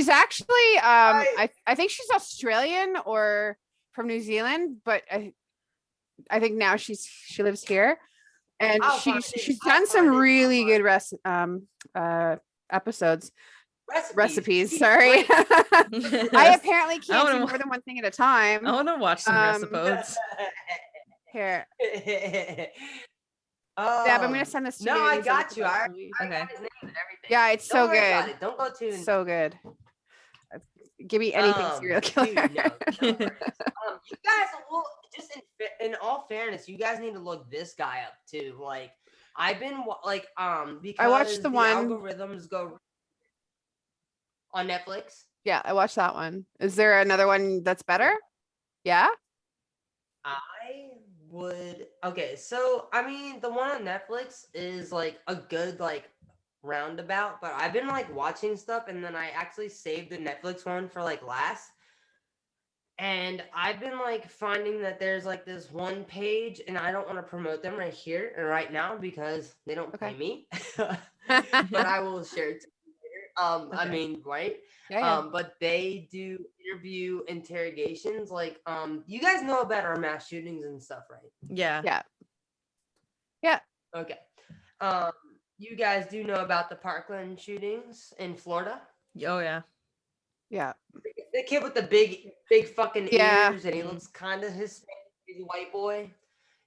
Speaker 3: actually I think she's Australian or from New Zealand, but I think now she lives here, and she's done some really good episodes. Recipes. Sorry. I apparently can't do more than one thing at a time.
Speaker 1: I want to watch some recipes.
Speaker 3: Here.
Speaker 2: Oh,
Speaker 3: Deb, I'm gonna send this to you.
Speaker 2: No, I got you. I
Speaker 1: Okay.
Speaker 2: got his name and everything.
Speaker 3: Yeah, it's
Speaker 2: Don't
Speaker 3: so
Speaker 2: worry about
Speaker 3: good.
Speaker 2: it. Don't go too.
Speaker 3: So good. Give me anything serial killer.
Speaker 2: Dude, no worries. You guys will just in all fairness, you guys need to look this guy up too. Like, I've been like because
Speaker 3: I watched the one
Speaker 2: algorithms go on Netflix.
Speaker 3: Yeah, I watched that one. Is there another one that's better? Yeah.
Speaker 2: I would. Okay, so I mean, the one on Netflix is like a good like roundabout, but I've been like watching stuff, and then I actually saved the Netflix one for like last. And I've been like finding that there's like this one page, and I don't want to promote them right here and right now because they don't pay me. But I will share it to you later. I
Speaker 3: Okay.
Speaker 2: mean, right?
Speaker 3: Yeah.
Speaker 2: But they do interview interrogations. Like, you guys know about our mass shootings and stuff, right?
Speaker 1: Yeah.
Speaker 2: Okay. You guys do know about the Parkland shootings in Florida?
Speaker 1: Oh yeah.
Speaker 3: Yeah.
Speaker 2: The kid with the big fucking
Speaker 3: Yeah.
Speaker 2: ears, and he looks kind of Hispanic. He's a white boy.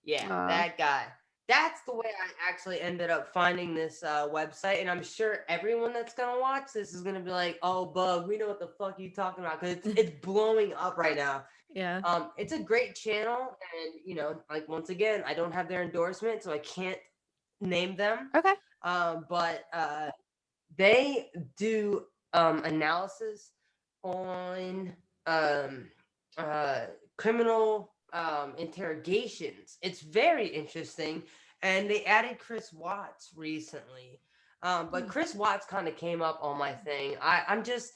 Speaker 2: Yeah,
Speaker 3: Aw.
Speaker 2: that guy. That's the way I actually ended up finding this website, and I'm sure everyone that's gonna watch this is gonna be like, "Oh, Bug, we know what the fuck you talking about," because it's blowing up right now.
Speaker 1: Yeah.
Speaker 2: It's a great channel, and like once again, I don't have their endorsement, so I can't name them.
Speaker 3: Okay.
Speaker 2: But they do analysis on criminal interrogations. It's very interesting, and they added Chris Watts recently. But Chris Watts kind of came up on my thing. I'm just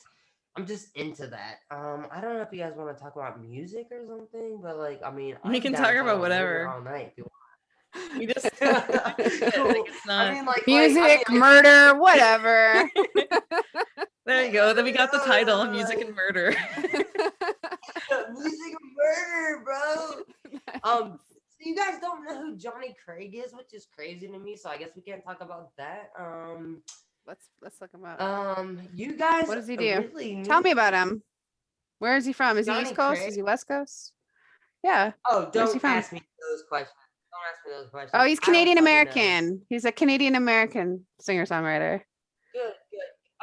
Speaker 2: into that. I don't know if you guys want to talk about music or something, but like, I mean,
Speaker 1: We
Speaker 2: I'm
Speaker 1: can
Speaker 2: down
Speaker 1: talk
Speaker 2: to
Speaker 1: about
Speaker 2: go
Speaker 1: whatever.
Speaker 2: all night if you want.
Speaker 1: We just
Speaker 2: Cool.
Speaker 1: it's not
Speaker 2: I mean, like
Speaker 3: Music, murder, whatever.
Speaker 1: there you go. Then we got the title, Music and Murder.
Speaker 2: Music and murder, bro. So you guys don't know who Johnny Craig is, which is crazy to me. So I guess we can't talk about that.
Speaker 3: Let's look him up.
Speaker 2: You guys,
Speaker 3: What does he do?
Speaker 2: Really
Speaker 3: Tell me about him. Where is he from? Is he
Speaker 2: Johnny
Speaker 3: East Coast?
Speaker 2: Craig?
Speaker 3: Is he West Coast? Yeah.
Speaker 2: Oh,
Speaker 3: Where's he
Speaker 2: don't
Speaker 3: from?
Speaker 2: ask me those questions. Don't ask me those questions.
Speaker 3: Oh, he's
Speaker 2: I don't
Speaker 3: Canadian
Speaker 2: fucking know.
Speaker 3: American. He's a Canadian American singer songwriter.
Speaker 2: Good.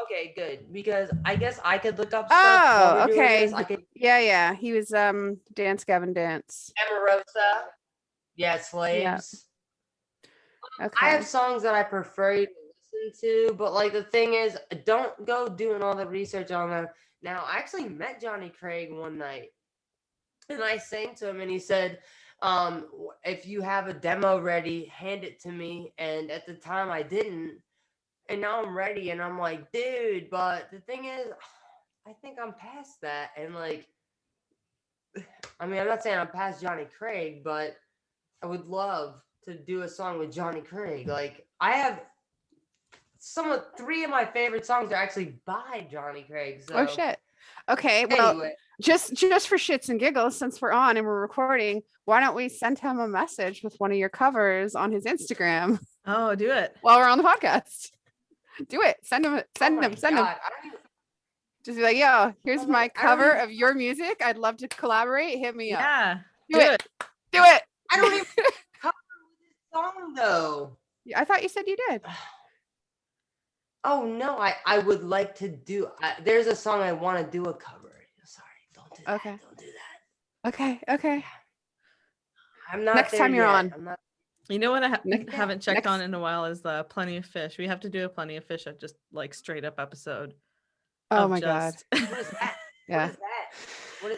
Speaker 2: Okay, good. Because I guess I could look up stuff.
Speaker 3: Oh,
Speaker 2: while we're doing
Speaker 3: okay.
Speaker 2: this. I could.
Speaker 3: Yeah. He was Dance Gavin Dance.
Speaker 2: Emarosa. Yeah, Slaves.
Speaker 3: Okay.
Speaker 2: I have songs that I prefer you to listen to, but like the thing is, don't go doing all the research on them. Now, I actually met Johnny Craig one night, and I sang to him, and he said, if you have a demo ready, hand it to me. And at the time, I didn't, and now I'm ready, and I'm like, dude, but the thing is, I think I'm past that, and like, I mean, I'm not saying I'm past Johnny Craig, but I would love to do a song with Johnny Craig. Like, I have three of my favorite songs are actually by Johnny Craig. So.
Speaker 3: Oh shit. Okay, well,
Speaker 2: anyway.
Speaker 3: just for shits and giggles, since we're on and we're recording, why don't we send him a message with one of your covers on his Instagram?
Speaker 1: Oh, do it
Speaker 3: while we're on the podcast. Do it. Send him. Send him. Just be like, yo, here's my cover of your music. I'd love to collaborate. Hit me up.
Speaker 1: Yeah.
Speaker 3: Do it. Do it.
Speaker 2: I don't even cover with this song though.
Speaker 3: I thought you said you did.
Speaker 2: Oh no, I would like to do. There's a song I want to do a cover. Sorry, don't do that.
Speaker 3: Okay.
Speaker 2: Don't do that.
Speaker 3: Okay.
Speaker 2: I'm not.
Speaker 3: Next
Speaker 2: there
Speaker 3: time you're
Speaker 2: yet.
Speaker 3: on.
Speaker 2: I'm not.
Speaker 1: You know what I haven't checked on in a while is the Plenty of Fish. We have to do a Plenty of Fish, just like straight up episode.
Speaker 3: Oh my god.
Speaker 2: What is that?
Speaker 3: Yeah.
Speaker 2: What is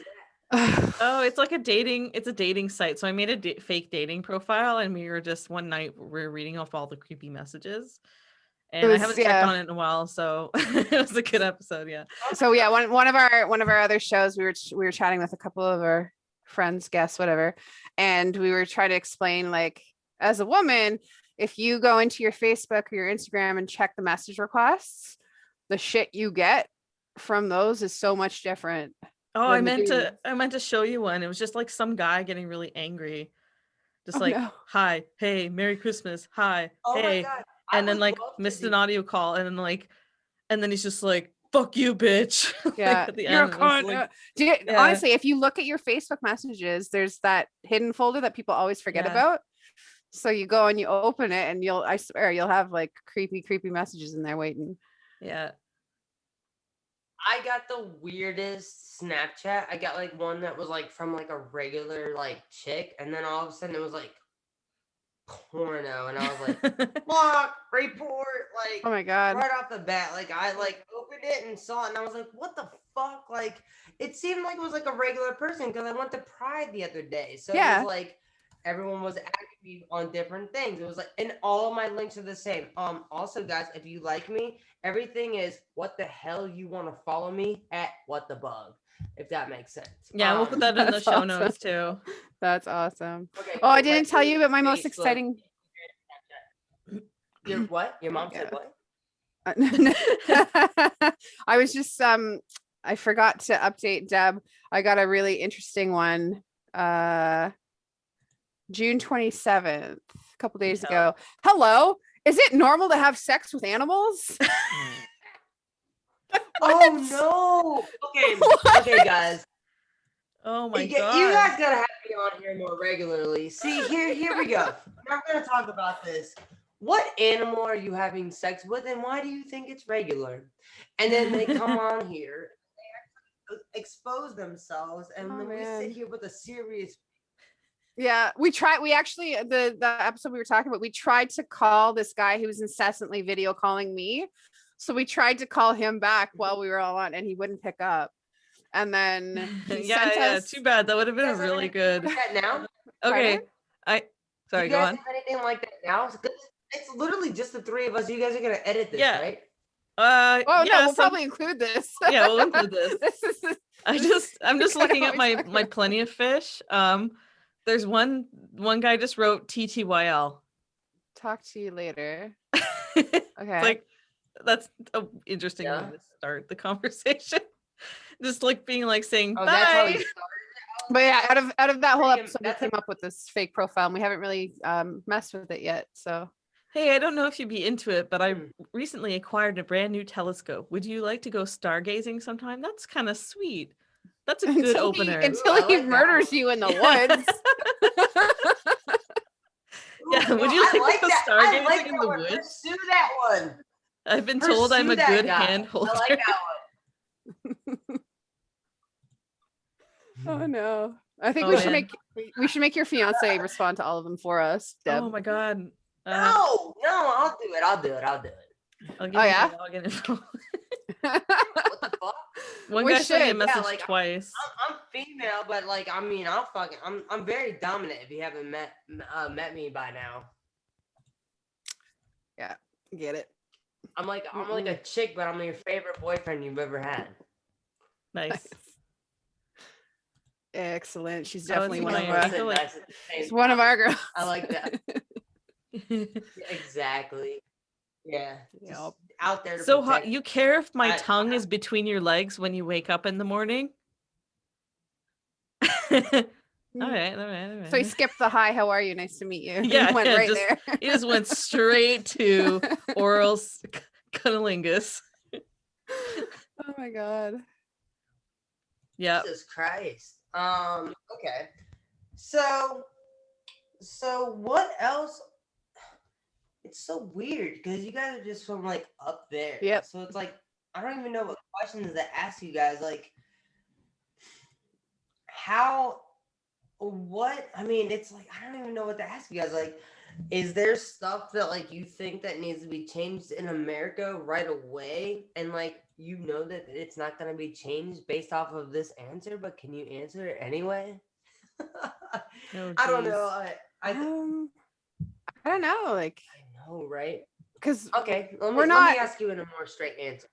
Speaker 2: that?
Speaker 1: Oh, it's like a dating site. So I made a fake dating profile, and we were just one night we're reading off all the creepy messages. And I haven't checked on it in a while, so it was a good episode. Yeah.
Speaker 3: So yeah, one of our other shows, we were chatting with a couple of our friends, guests, whatever, and we were trying to explain, like, as a woman, if you go into your Facebook or your Instagram and check the message requests, the shit you get from those is so much different.
Speaker 1: Oh, I meant to show you one. It was just like some guy getting really angry, just hi, hey, Merry Christmas, hi, hey.
Speaker 2: My God.
Speaker 1: And then like missed an audio call, and then he's just like, fuck you, bitch.
Speaker 3: Yeah.
Speaker 2: Like,
Speaker 3: you're a cunt. Honestly, if you look at your Facebook messages, there's that hidden folder that people always forget about. So you go and you open it, and I swear you'll have like creepy messages in there waiting.
Speaker 1: Yeah.
Speaker 2: I got the weirdest Snapchat. I got like one that was like from like a regular like chick, and then all of a sudden it was like porno, and I was like, block, report, like,
Speaker 3: oh my god,
Speaker 2: right off the bat. Like, I like opened it and saw it, and I was like, what the fuck? Like, it seemed like it was like a regular person, because I went to Pride the other day, so it was like everyone was adding me on different things. It was like, and all of my links are the same. Also, guys, if you like me, everything is what the hell you want to follow me at WatDaBug, if that makes sense.
Speaker 1: Yeah, we'll put that in the
Speaker 3: That's
Speaker 1: show
Speaker 3: awesome.
Speaker 1: notes too.
Speaker 3: That's awesome.
Speaker 2: Okay,
Speaker 3: Oh, I
Speaker 2: so,
Speaker 3: didn't
Speaker 2: like,
Speaker 3: tell you about my most
Speaker 2: Facebook,
Speaker 3: exciting.
Speaker 2: Your what? Your mom said what?
Speaker 3: I was just I forgot to update Deb. I got a really interesting one. June 27th, a couple days ago. Hello. Is it normal to have sex with animals?
Speaker 2: Oh no. Okay. Okay, guys.
Speaker 1: Oh my
Speaker 2: You
Speaker 1: god.
Speaker 2: guys gotta have me on here more regularly. See, here we go. I'm gonna talk about this. What animal are you having sex with, and why do you think it's regular? And then they come on here, they actually expose themselves, and then we sit here with a serious.
Speaker 3: Yeah, we actually the episode we were talking about, we tried to call this guy who was incessantly video calling me. So we tried to call him back while we were all on, and he wouldn't pick up. And then he sent us.
Speaker 1: Too bad. That would have been really good.
Speaker 2: Like that now?
Speaker 1: Okay.
Speaker 2: Do you guys
Speaker 1: go on.
Speaker 2: have anything like that now? It's literally just the three of us. You guys are gonna edit this,
Speaker 1: Yeah.
Speaker 2: right?
Speaker 3: Oh no, we'll probably include this.
Speaker 1: Yeah, we'll include this. I'm just looking at my Plenty of Fish. There's one guy just wrote TTYL.
Speaker 3: Talk to you later.
Speaker 1: Okay.
Speaker 3: Okay.
Speaker 1: That's an interesting way to start the conversation. Just like being like saying bye.
Speaker 2: That's how he started.
Speaker 3: But yeah, out of that whole episode, we came up with this fake profile, and we haven't really messed with it yet. So,
Speaker 1: hey, I don't know if you'd be into it, but I recently acquired a brand new telescope. Would you like to go stargazing sometime? That's kind of sweet. That's a good opener.
Speaker 3: Until he murders you in the woods.
Speaker 1: Yeah, would you like to go stargazing in the woods?
Speaker 2: Pursue that one.
Speaker 1: I've been told I'm a good hand holder.
Speaker 2: I like that one.
Speaker 3: Oh no! I think we should make your fiance respond to all of them for us, Deb.
Speaker 1: Oh my god!
Speaker 2: No, I'll do it. I'll give
Speaker 1: you the login info.
Speaker 2: What the fuck?
Speaker 1: One guy sent me a message twice.
Speaker 2: I'm female, but like, I mean, I'm very dominant. If you haven't met me by now.
Speaker 3: Yeah, get it.
Speaker 2: I'm like a chick, but I'm your favorite boyfriend you've ever had.
Speaker 1: Nice.
Speaker 3: Excellent. She's definitely one of our.
Speaker 2: She's
Speaker 3: one of our girls.
Speaker 2: I like that. Exactly. Yeah.
Speaker 3: Yep.
Speaker 2: Out there.
Speaker 1: So hot. You care if my tongue is between your legs when you wake up in the morning? All right.
Speaker 3: So he skipped the hi, how are you? Nice to meet you.
Speaker 1: Yeah,
Speaker 3: went right there.
Speaker 1: He just went straight to oral cunnilingus.
Speaker 3: Oh my god.
Speaker 2: Yeah. Jesus Christ. Okay. So what else? It's so weird because you guys are just from like up there.
Speaker 3: Yep.
Speaker 2: So it's like I don't even know what questions to ask you guys. Like I mean, it's like I don't even know what to ask you guys. Like, is there stuff that like you think that needs to be changed in America right away? And like you know that it's not gonna be changed based off of this answer, but can you answer it anyway? I don't know. I
Speaker 3: don't know. Like
Speaker 2: I know, right?
Speaker 3: Because
Speaker 2: okay, let me ask you in a more straight answer.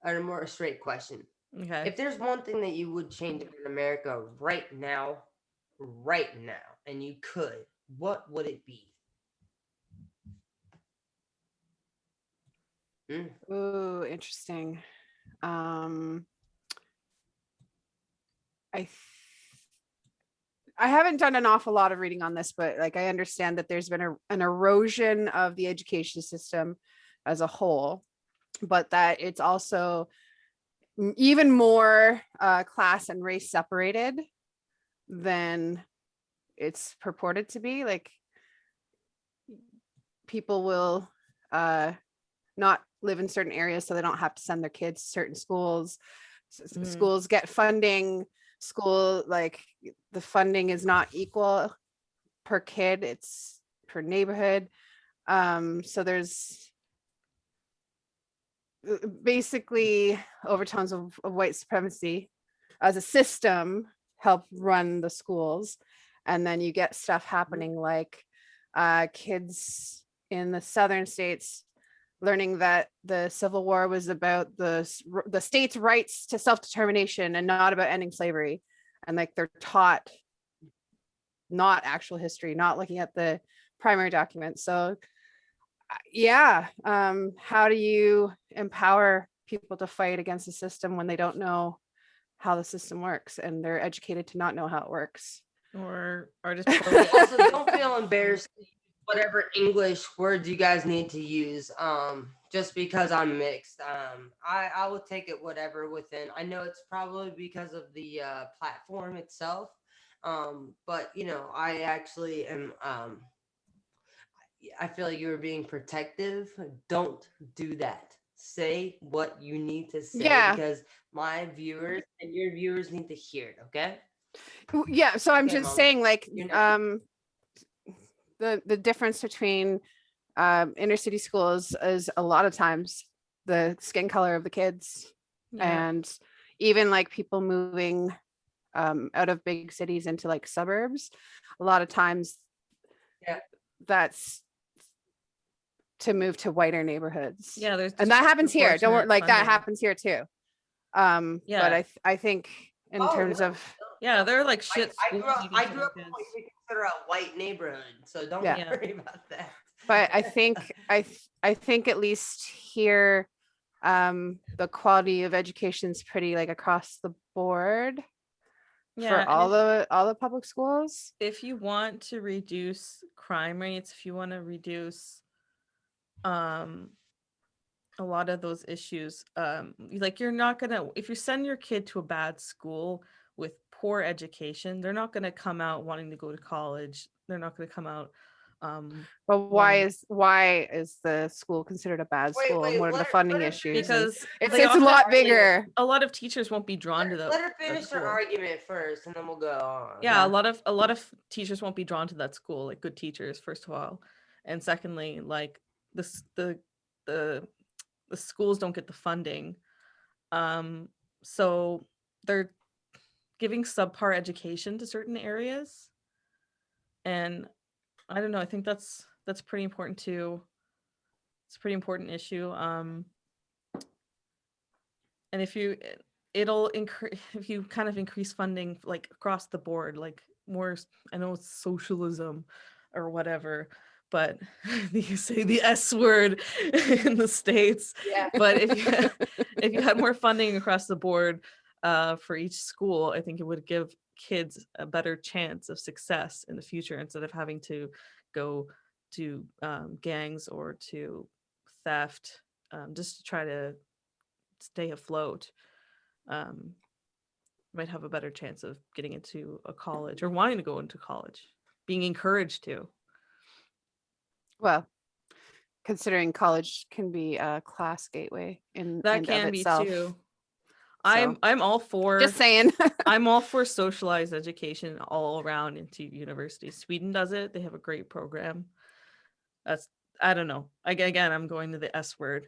Speaker 2: Or a more straight question.
Speaker 1: Okay.
Speaker 2: If there's one thing that you would change in America right now, and you could, what would it be?
Speaker 3: Ooh, interesting. I haven't done an awful lot of reading on this, but like I understand that there's been an erosion of the education system as a whole, but that it's also even more class and race separated than it's purported to be. Like people will not live in certain areas so they don't have to send their kids to certain schools. Schools get funding. Like the funding is not equal per kid, it's per neighborhood. So there's basically overtones of white supremacy as a system help run the schools. And then you get stuff happening like kids in the southern states learning that the Civil War was about the states' rights to self-determination and not about ending slavery. And like they're taught not actual history, not looking at the primary documents. So yeah, how do you empower people to fight against the system when they don't know how the system works and they're educated to not know how it works?
Speaker 1: Or just
Speaker 2: Also, don't feel embarrassed to use whatever English words you guys need to use. Just because I'm mixed. I will take it whatever within. I know it's probably because of the platform itself. But you know, I actually am I feel like you were being protective. Don't do that. Say what you need to say because my viewers and your viewers need to hear it, okay?
Speaker 3: Yeah, so I'm
Speaker 2: Okay,
Speaker 3: just
Speaker 2: Mom.
Speaker 3: saying like
Speaker 2: You're not-
Speaker 3: the difference between inner city schools is a lot of times the skin color of the kids and even like people moving out of big cities into like suburbs. A lot of times that's to move to whiter neighborhoods.
Speaker 1: Yeah, there's
Speaker 3: and that happens here. Don't worry, like that
Speaker 1: funding.
Speaker 3: happens here too. But I think in terms of
Speaker 1: they're like shit.
Speaker 2: I grew up in what you consider a white neighborhood, so don't worry about that.
Speaker 3: But I think at least here the quality of education is pretty like across the board for all the public schools.
Speaker 1: If you want to reduce crime rates, if you want to reduce a lot of those issues, like you're not gonna, if you send your kid to a bad school with poor education, they're not gonna come out wanting to go to college. They're not gonna come out
Speaker 3: but why is the school considered a bad school? And what are the funding issues?
Speaker 1: Because
Speaker 3: it's a lot bigger.
Speaker 1: A lot of teachers won't be drawn to
Speaker 2: Let her finish her argument first, and then we'll go on.
Speaker 1: Yeah, a lot of teachers won't be drawn to that school, like good teachers, first of all, and secondly, like the schools don't get the funding, so they're giving subpar education to certain areas, and I don't know. I think that's pretty important too. It's a pretty important issue. And it'll increase if you kind of increase funding like across the board, like more. I know it's socialism or whatever, but you say the S word in the States.
Speaker 3: Yeah.
Speaker 1: But if you had more funding across the board for each school, I think it would give kids a better chance of success in the future instead of having to go to gangs or to theft just to try to stay afloat. Might have a better chance of getting into a college or wanting to go into college, being encouraged to.
Speaker 3: Well, considering college can be a class gateway in
Speaker 1: that
Speaker 3: and
Speaker 1: can
Speaker 3: of
Speaker 1: be
Speaker 3: itself.
Speaker 1: too.
Speaker 3: So,
Speaker 1: I'm all for,
Speaker 3: just saying.
Speaker 1: I'm all for socialized education all around into universities. Sweden does it. They have a great program. I don't know. Again, I'm going to the S word.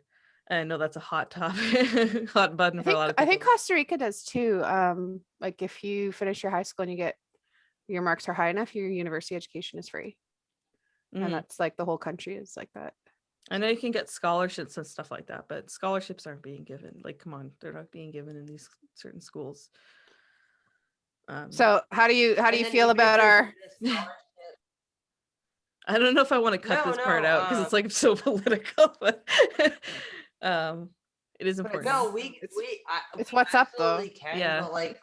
Speaker 1: I know that's a hot topic, hot button for a lot of people.
Speaker 3: I think Costa Rica does too. Like if you finish your high school and your marks are high enough, your university education is free. And that's like the whole country is like that.
Speaker 1: I know you can get scholarships and stuff like that, but scholarships aren't being given. Like, come on, they're not being given in these certain schools.
Speaker 3: So how do you feel about our?
Speaker 1: I don't know if I want to cut this part out because it's like so political, but it is important.
Speaker 2: No,
Speaker 3: it's what's up though.
Speaker 2: Can, yeah, but like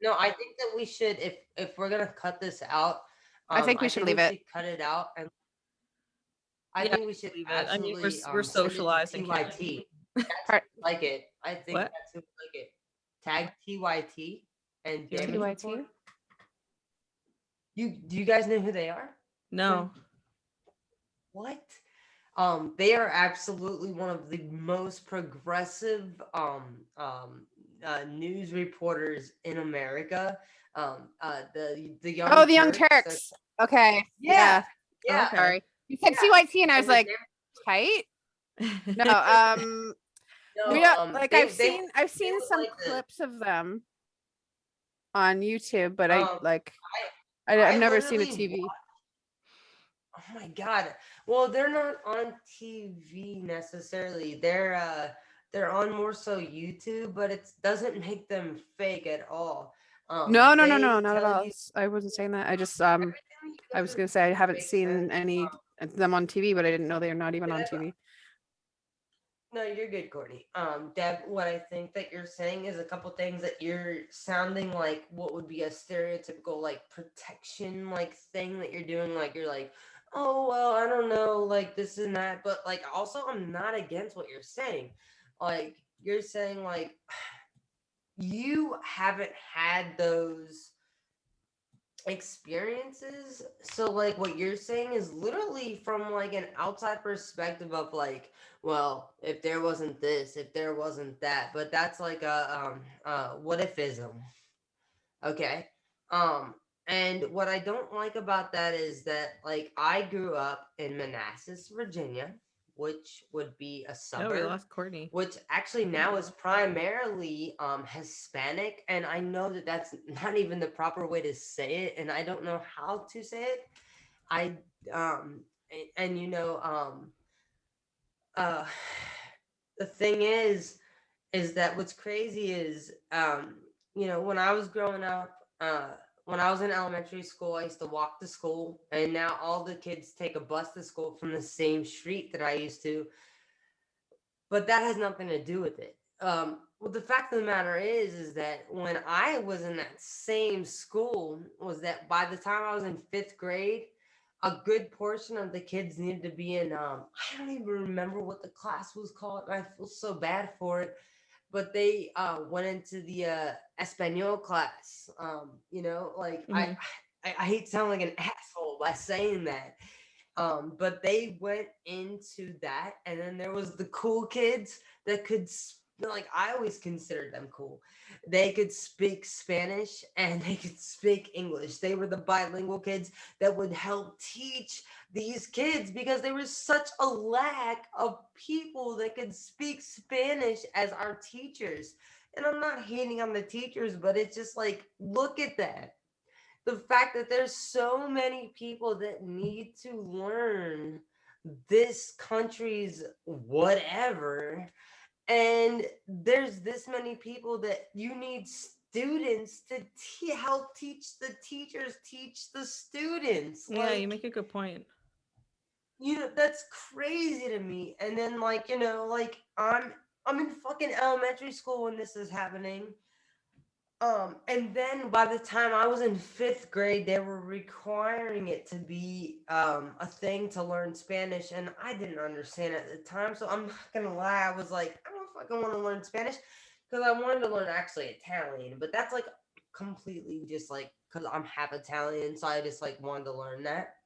Speaker 2: I think that we should if we're gonna cut this out.
Speaker 3: I think we should leave it.
Speaker 2: Cut it out, and I think we should leave it. I mean,
Speaker 1: we're socializing.
Speaker 2: TYT. Like it. I think that's who like it. Tag TYT and
Speaker 3: TYT.
Speaker 2: Do you guys know who they are?
Speaker 1: No.
Speaker 2: What? They are absolutely one of the most progressive news reporters in America. The Young
Speaker 3: the Young Turks. Okay. Yeah.
Speaker 2: Okay.
Speaker 3: Sorry. You said CYT and I was like, tight? No, like I've seen some clips of them on YouTube, but I've
Speaker 2: I
Speaker 3: never seen a
Speaker 2: literally
Speaker 3: TV.
Speaker 2: Oh my God. Well, they're not on TV necessarily. They're on more so YouTube, but it doesn't make them fake at all.
Speaker 3: No,
Speaker 2: They
Speaker 3: not at
Speaker 2: tell
Speaker 3: all.
Speaker 2: you
Speaker 3: I wasn't saying that. I just
Speaker 2: everything you
Speaker 3: I
Speaker 2: go
Speaker 3: was
Speaker 2: to
Speaker 3: gonna say I haven't
Speaker 2: makes sense.
Speaker 3: seen any of them on TV, but I didn't know they are not even on
Speaker 2: Deb,
Speaker 3: TV.
Speaker 2: no, you're good, Courtney. Deb, what I think that you're saying is a couple things that you're sounding like what would be a stereotypical like protection like thing that you're doing. Like you're like, oh well, I don't know, like this and that. But like also I'm not against what you're saying. Like you're saying like you haven't had those experiences, so like what you're saying is literally from like an outside perspective of like, well, if there wasn't this, if there wasn't that, but that's like a what ifism. Okay. Um, and what I don't like about that is that like I grew up in Manassas, Virginia, which would be a
Speaker 1: Oh, we
Speaker 2: suburb,
Speaker 1: lost Courtney.
Speaker 2: which actually now is primarily Hispanic, and I know that that's not even the proper way to say it, and I don't know how to say it. I and you know uh the thing is that what's crazy is you know when I was growing up, when I was in elementary school I used to walk to school, and now all the kids take a bus to school from the same street that I used to, but that has nothing to do with it. Well, the fact of the matter is that when I was in that same school, was that by the time I was in fifth grade, a good portion of the kids needed to be in. I don't even remember what the class was called, and I feel so bad for it. But they went into the Espanol class. You know, like
Speaker 1: Mhm.
Speaker 2: I hate sounding like an asshole by saying that, but they went into that, and then there was the cool kids that could like I always considered them cool. They could speak Spanish and they could speak English. They were the bilingual kids that would help teach these kids because there was such a lack of people that could speak Spanish as our teachers. And I'm not hating on the teachers, but it's just like, look at that, the fact that there's so many people that need to learn this country's whatever, and there's this many people that you need students to help teach the teachers teach the students.
Speaker 1: Yeah, you
Speaker 2: Like,
Speaker 1: make a good point.
Speaker 2: you know, that's crazy to me. And then like, you know, like I'm in fucking elementary school when this is happening. And then by the time I was in fifth grade, they were requiring it to be a thing to learn Spanish, and I didn't understand at the time. So I'm not gonna lie, I was like, I don't fucking want to learn Spanish because I wanted to learn actually Italian, but that's like completely just like because I'm half Italian, so I just like wanted to learn that.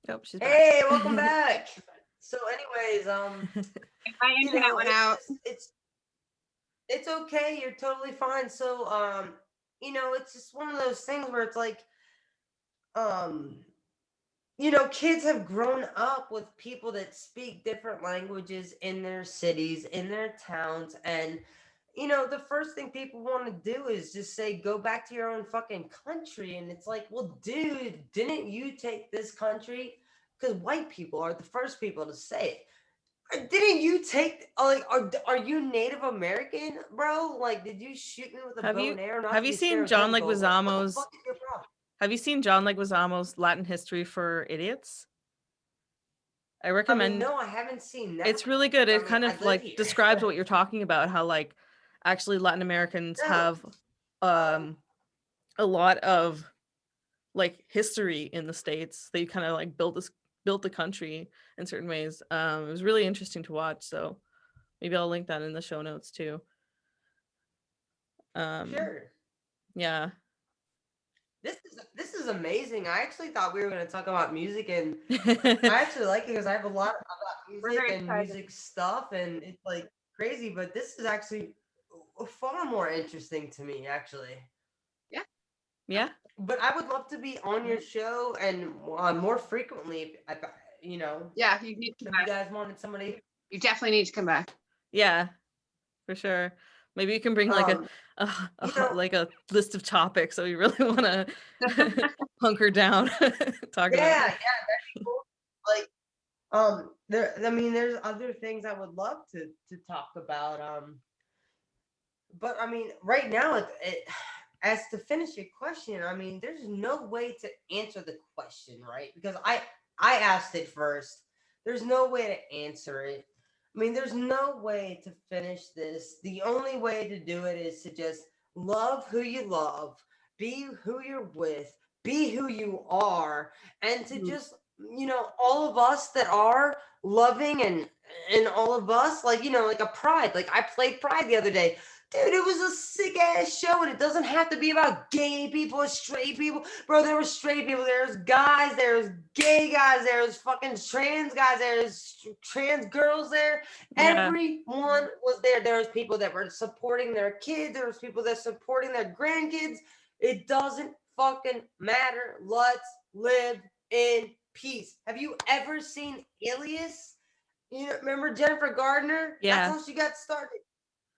Speaker 1: Oh, she's back.
Speaker 2: Hey, welcome back. So, anyways,
Speaker 3: My
Speaker 2: you
Speaker 3: internet
Speaker 2: know,
Speaker 3: went out.
Speaker 2: it's okay. You're totally fine. So, you know, it's just one of those things where it's like, um, you know, kids have grown up with people that speak different languages in their cities, in their towns, and you know, the first thing people want to do is just say, go back to your own fucking country. And it's like, well, dude, didn't you take this country? Because white people are the first people to say it. Didn't you take like are you Native American, bro? Like, did you shoot me with a
Speaker 1: have
Speaker 2: bow
Speaker 1: you
Speaker 2: and arrow? Not
Speaker 1: have
Speaker 2: to
Speaker 1: you
Speaker 2: be
Speaker 1: seen John
Speaker 2: stereotypical, but what the
Speaker 1: Leguizamo's
Speaker 2: fuck is your problem?
Speaker 1: have you seen John Leguizamo's Latin History for Idiots? I
Speaker 2: I mean,
Speaker 1: recommend.
Speaker 2: no, I haven't seen that.
Speaker 1: It's really good.
Speaker 2: I
Speaker 1: It
Speaker 2: mean,
Speaker 1: kind
Speaker 2: I
Speaker 1: of
Speaker 2: live
Speaker 1: like
Speaker 2: here.
Speaker 1: describes what you're talking about, how like actually Latin Americans
Speaker 2: No,
Speaker 1: have um a lot of like history in the States. They kind of like built the country in certain ways. It was really interesting to watch, so maybe I'll link that in the show notes too.
Speaker 2: sure.
Speaker 1: Yeah.
Speaker 2: This is amazing. I actually thought we were going to talk about music, and I actually like it because I have a lot about
Speaker 3: We're
Speaker 2: music
Speaker 3: very
Speaker 2: and
Speaker 3: excited.
Speaker 2: music stuff, and it's like crazy. But this is actually far more interesting to me, actually.
Speaker 3: Yeah.
Speaker 1: Yeah.
Speaker 2: But I would love to be on your show and more frequently. You know,
Speaker 3: Yeah, you need to
Speaker 2: if
Speaker 3: come
Speaker 2: you
Speaker 3: back.
Speaker 2: guys wanted somebody.
Speaker 3: You definitely need to come back.
Speaker 1: Yeah, for sure. Maybe you can bring like
Speaker 2: You know,
Speaker 1: like a list of topics so you really want to hunker down talk about.
Speaker 2: yeah, that'd be cool. Like, I mean, there's other things I would love to talk about. But I mean, right now, as to finish your question, I mean, there's no way to answer the question, right? Because I asked it first. There's no way to answer it. I mean, there's no way to finish this. The only way to do it is to just love who you love, be who you're with, be who you are, and to just, all of us that are loving and all of us, like, like a Pride. Like, I played Pride the other day. Dude, it was a sick ass show, and it doesn't have to be about gay people or straight people. Bro, there were straight people, there's guys, there's gay guys, there's fucking trans guys, there's trans girls there.
Speaker 1: Yeah.
Speaker 2: Everyone was there. There was people that were supporting their kids, there was people that supporting their grandkids. It doesn't fucking matter. Let's live in peace. Have you ever seen Alias? Remember Jennifer Gardner?
Speaker 1: Yeah.
Speaker 2: That's how she got started.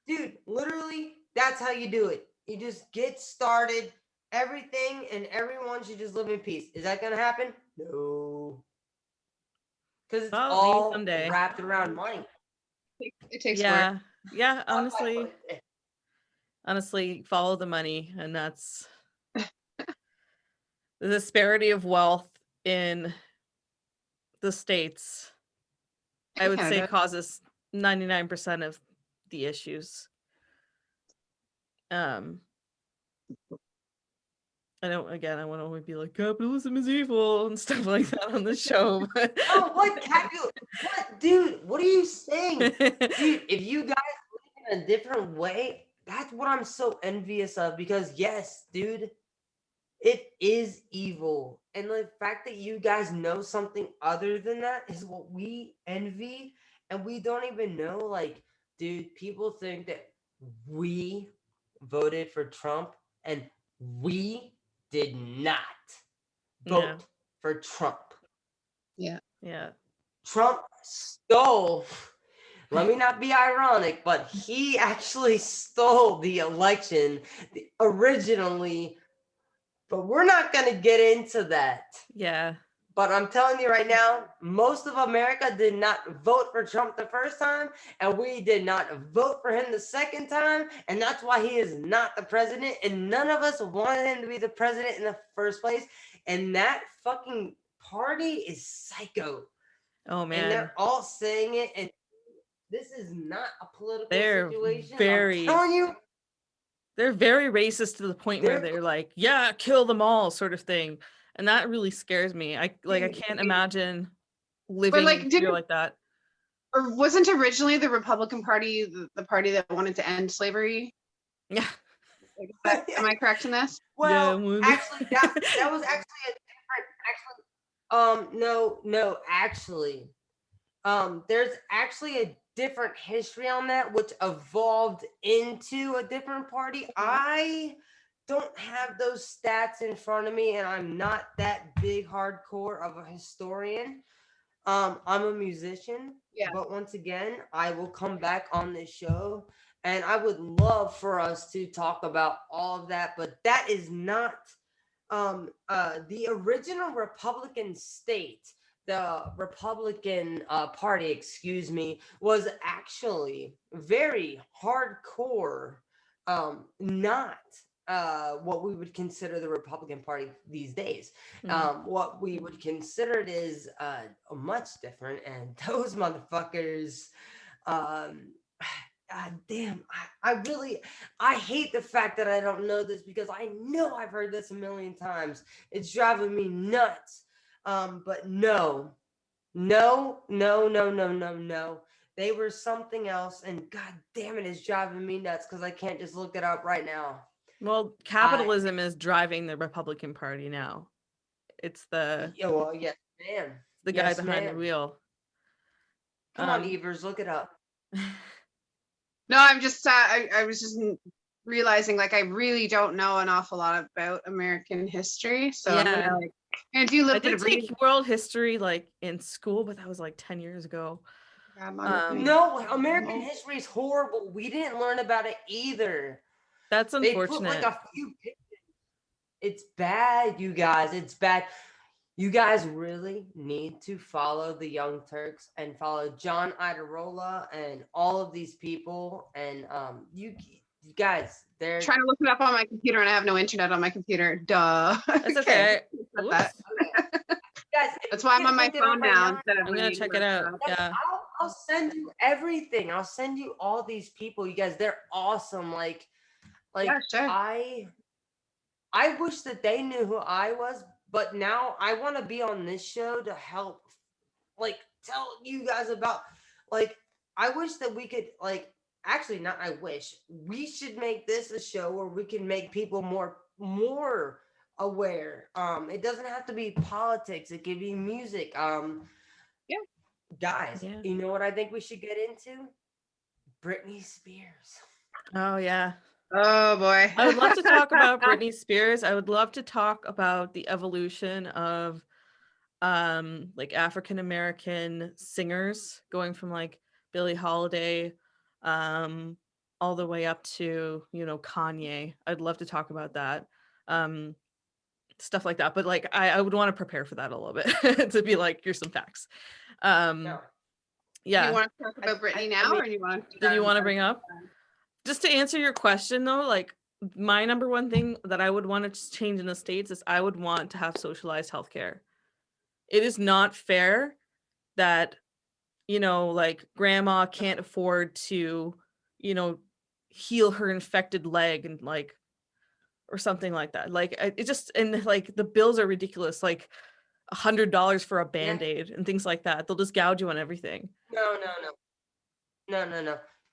Speaker 2: Dude, literally, that's how you do it. You just get started. Everything and everyone should just live in peace. Is that going to happen? No. Because it's all
Speaker 1: someday.
Speaker 2: wrapped around money.
Speaker 3: It takes work.
Speaker 1: Yeah, honestly, follow the money. And that's the disparity of wealth in the States, I would say, causes 99% of the issues. I want to be like, capitalism is evil and stuff like that on the show. But
Speaker 2: oh, what dude? What are you saying? Dude, if you guys live in a different way, that's what I'm so envious of. Because yes, dude, it is evil. And the fact that you guys know something other than that is what we envy. And we don't even know, like, dude, people think that we voted for Trump and we did not vote for Trump.
Speaker 3: Yeah.
Speaker 2: Trump stole. Let me not be ironic, but he actually stole the election originally. But we're not going to get into that.
Speaker 1: Yeah.
Speaker 2: But I'm telling you right now, most of America did not vote for Trump the first time, and we did not vote for him the second time, and that's why he is not the president, and none of us wanted him to be the president in the first place, and that fucking party is psycho.
Speaker 1: Oh, man.
Speaker 2: And they're all saying it, and this is not a political situation.
Speaker 1: I'm
Speaker 2: telling you.
Speaker 1: They're very racist to the point where they're like, yeah, kill them all sort of thing. And that really scares me. I can't imagine living here like that.
Speaker 3: Or wasn't originally the Republican Party the party that wanted to end slavery?
Speaker 1: Yeah.
Speaker 3: Am I correct in this?
Speaker 2: Well, actually, that was actually a different. No, actually, there's actually a different history on that, which evolved into a different party. I don't have those stats in front of me, and I'm not that big hardcore of a historian. I'm a musician, but once again, I will come back on this show, and I would love for us to talk about all of that, but that is not the original Republican state. The Republican Party, was actually very hardcore, not what we would consider the Republican Party these days. What we would consider it is much different, and those motherfuckers, God damn, I hate the fact that I don't know this, because I know I've heard this a million times. It's driving me nuts. But no. They were something else, and god damn it, it's driving me nuts because I can't just look it up right now.
Speaker 1: Well, capitalism is driving the Republican Party now. It's the
Speaker 2: yes, ma'am.
Speaker 1: The guy behind the wheel.
Speaker 2: Come on, Evers, look it up.
Speaker 3: No, I'm just I was just realizing, like, I really don't know an awful lot about American history, so I'm gonna and do a little bit of
Speaker 1: world history like in school, but that was like 10 years ago.
Speaker 2: No, American history is horrible. We didn't learn about it either.
Speaker 1: That's unfortunate.
Speaker 2: They put like a few pictures. It's bad, you guys. It's bad. You guys really need to follow the Young Turks and follow John Iderola and all of these people. And you guys, they're
Speaker 3: trying to look it up on my computer, and I have no internet on my computer. Duh.
Speaker 1: That's okay.
Speaker 3: That.
Speaker 2: Guys,
Speaker 3: that's why I'm on my phone now. Instead of
Speaker 1: I'm gonna check it out. Yeah,
Speaker 2: I'll send you everything. I'll send you all these people. You guys, they're awesome. Like
Speaker 3: yeah, sure.
Speaker 2: I wish that they knew who I was, but now I want to be on this show to help, like, tell you guys about, like, I wish that we could, like, actually, not I wish, we should make this a show where we can make people more aware. It doesn't have to be politics. It could be music.
Speaker 3: Yeah.
Speaker 2: Guys, you know what I think we should get into? Britney Spears.
Speaker 1: Oh, yeah.
Speaker 3: Oh boy.
Speaker 1: I would love to talk about Britney Spears. I would love to talk about the evolution of like African American singers going from like Billie Holiday all the way up to, you know, Kanye. I'd love to talk about that. Stuff like that. But like I would want to prepare for that a little bit to be like, here's some facts.
Speaker 2: No.
Speaker 1: Yeah.
Speaker 3: Do you want to talk about Britney now, or do you want to?
Speaker 1: Did you want to bring up? Just to answer your question though, like my number one thing that I would want to change in the States is I would want to have socialized healthcare. It is not fair that, you know, like grandma can't afford to, you know, heal her infected leg and like, or something like that. Like it just, and like the bills are ridiculous. Like $100 for a Band-Aid and things like that. They'll just gouge you on everything.
Speaker 2: No.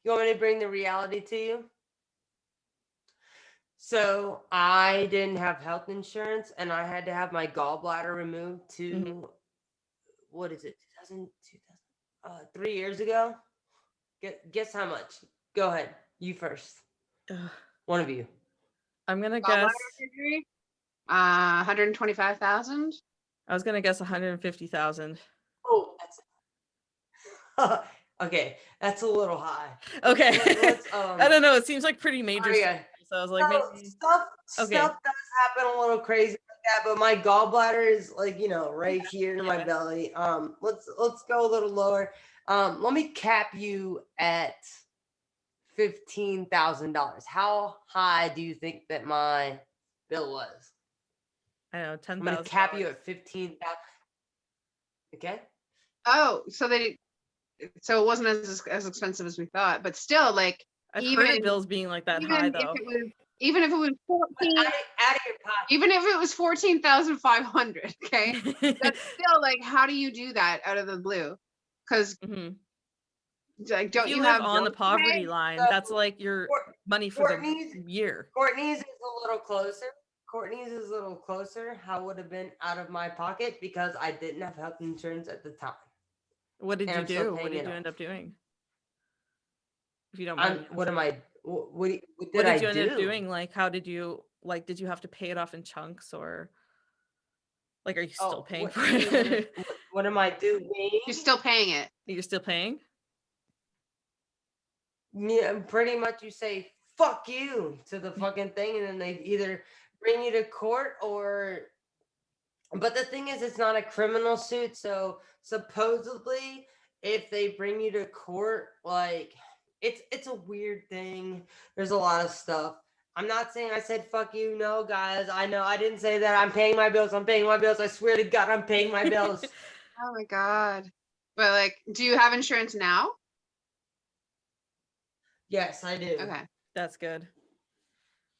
Speaker 2: You want me to bring the reality to you? So I didn't have health insurance, and I had to have my gallbladder removed to, what is it, 3 years ago? Guess how much? Go ahead. You first. One of you.
Speaker 1: I'm going to guess.
Speaker 3: 125,000.
Speaker 1: I was going to guess 150,000.
Speaker 2: Oh, that's okay. That's a little high.
Speaker 1: Okay. I don't know. It seems like pretty major. So I was like, maybe
Speaker 2: stuff does happen a little crazy like that, but my gallbladder is like, you know, right here in my belly. Let's go a little lower. Let me cap you at $15,000. How high do you think that my bill was?
Speaker 1: I know, 10,000.
Speaker 2: I'm gonna cap you at 15,000. Okay.
Speaker 3: Oh, so it wasn't as expensive as we thought, but still, like,
Speaker 1: I've heard of bills being like that high though.
Speaker 3: Even if it was 14,
Speaker 2: out of your pocket.
Speaker 3: Even if it was 14,500, okay, that's still like, how do you do that out of the blue? Because like, don't you
Speaker 1: live
Speaker 3: have
Speaker 1: on the poverty line? That's like your money for the year.
Speaker 2: Courtney's is a little closer. How would have been out of my pocket because I didn't have health insurance at the time.
Speaker 1: What did you do? What did you end up doing? If you don't mind.
Speaker 2: What did I
Speaker 1: you end up doing? Like, how did you, like, did you have to pay it off in chunks, or like, are you still paying for it?
Speaker 2: What am I doing?
Speaker 3: You're still paying it.
Speaker 1: You're still paying?
Speaker 2: Yeah, pretty much. You say fuck you to the fucking thing, and then they either bring you to court or. But the thing is, it's not a criminal suit, so supposedly, if they bring you to court, like, it's a weird thing. There's a lot of stuff. I'm not saying I said fuck you. No, guys, I know I didn't say that. I'm paying my bills. I swear to God, I'm paying my bills.
Speaker 3: Oh my God. But like, do you have insurance now?
Speaker 2: Yes, I do.
Speaker 3: Okay.
Speaker 1: That's good.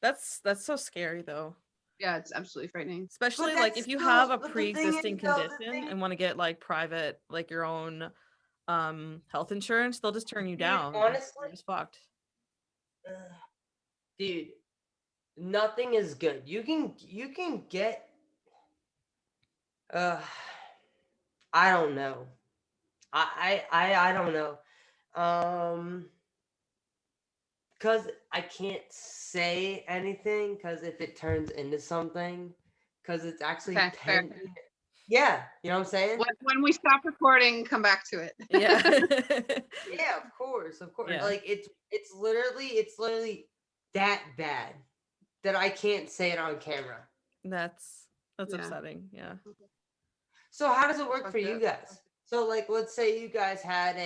Speaker 1: That's so scary though.
Speaker 3: Yeah, it's absolutely frightening.
Speaker 1: Especially like if you have a pre-existing condition and want to get like private, like your own health insurance, they'll just turn you down.
Speaker 2: Honestly,
Speaker 1: you're just fucked.
Speaker 2: Dude, nothing is good. You can get I don't know. I don't know. Because I can't say anything because if it turns into something, because it's actually pending. Yeah, you know what I'm saying?
Speaker 3: When we stop recording, come back to it.
Speaker 1: Yeah.
Speaker 2: Yeah, of course.
Speaker 1: Yeah.
Speaker 2: Like it's literally that bad that I can't say it on camera.
Speaker 1: That's
Speaker 3: Yeah.
Speaker 1: upsetting. Yeah.
Speaker 2: So how does it work
Speaker 3: Fucked
Speaker 2: for you
Speaker 3: up.
Speaker 2: guys? So like, let's say you guys had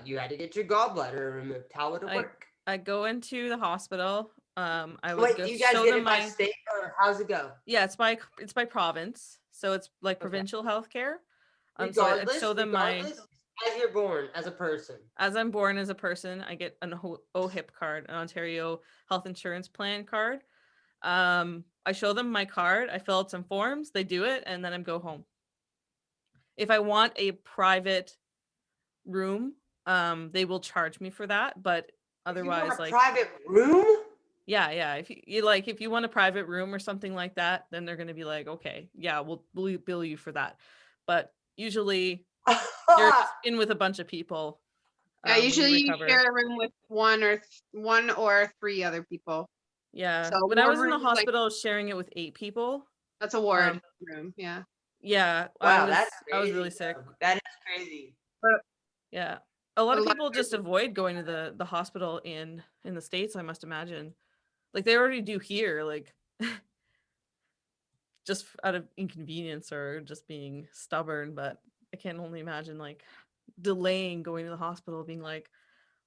Speaker 2: you had to get your gallbladder removed. How would it work?
Speaker 1: I go into the hospital. I would
Speaker 2: Wait,
Speaker 1: go
Speaker 2: do you guys
Speaker 1: show
Speaker 2: get
Speaker 1: them
Speaker 2: it by
Speaker 1: my
Speaker 2: state or how's it go?
Speaker 1: yeah. It's by province, so it's like
Speaker 2: Okay.
Speaker 1: provincial healthcare. So I'd
Speaker 2: Regardless,
Speaker 1: show them my
Speaker 2: as you're born as a person.
Speaker 1: as I'm born as a person, I get an OHIP card, an Ontario Health Insurance Plan card. I show them my card. I fill out some forms. They do it, and then I go home. If I want a private room, they will charge me for that. But otherwise,
Speaker 2: If you want a
Speaker 1: like
Speaker 2: private room?
Speaker 1: yeah. If if you want a private room or something like that, then they're gonna be like, okay, yeah, we'll bill you for that. But usually, you're just in with a bunch of people.
Speaker 3: Yeah,
Speaker 1: when
Speaker 3: usually you
Speaker 1: recover.
Speaker 3: share a room with one or three other people.
Speaker 1: Yeah.
Speaker 3: So
Speaker 1: When I was in the
Speaker 3: room, like,
Speaker 1: hospital, I was sharing it with 8 people.
Speaker 3: that's a ward room. Yeah.
Speaker 1: Yeah.
Speaker 2: Wow,
Speaker 1: I was really sick.
Speaker 2: That is crazy.
Speaker 1: Yeah. A lot of
Speaker 3: A lot
Speaker 1: people
Speaker 3: of
Speaker 1: just avoid going to the hospital in the States, I must imagine. Like they already do here, like just out of inconvenience or just being stubborn, but I can only imagine like delaying going to the hospital, being like,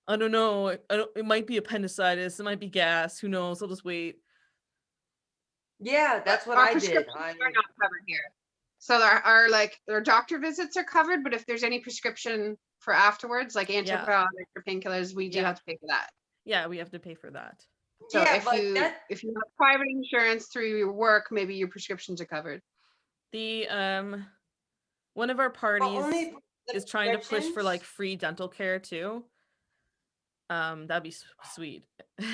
Speaker 1: I don't know, it might be appendicitis, it might be gas, who knows, I'll just wait.
Speaker 2: Yeah, that's what
Speaker 3: Our
Speaker 2: I did.
Speaker 3: prescriptions are not covered here. So our doctor visits are covered, but if there's any prescription for afterwards, like antibiotics or painkillers, we do have to pay for that.
Speaker 1: Yeah, we have to pay for that.
Speaker 3: So
Speaker 2: Yeah,
Speaker 3: if you have private insurance through your work, maybe your prescriptions are covered.
Speaker 1: The one of our parties is trying to push for like
Speaker 2: prescriptions?
Speaker 1: free dental care too. That'd be sweet.
Speaker 2: Do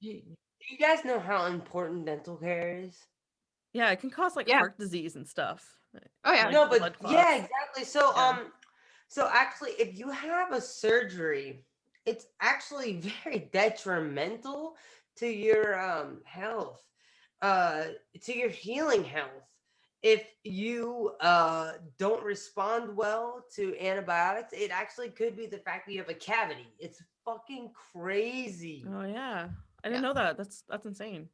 Speaker 2: you guys know how important dental care is?
Speaker 1: Yeah, it can cause like heart disease and stuff.
Speaker 3: Oh yeah.
Speaker 1: Like
Speaker 2: No,
Speaker 1: blood
Speaker 2: but
Speaker 1: clots.
Speaker 2: yeah, exactly. So
Speaker 1: Yeah.
Speaker 2: so actually if you have a surgery, it's actually very detrimental to your health, to your healing health. If you don't respond well to antibiotics, it actually could be the fact that you have a cavity. It's fucking crazy.
Speaker 1: Oh yeah. I didn't know that. That's insane.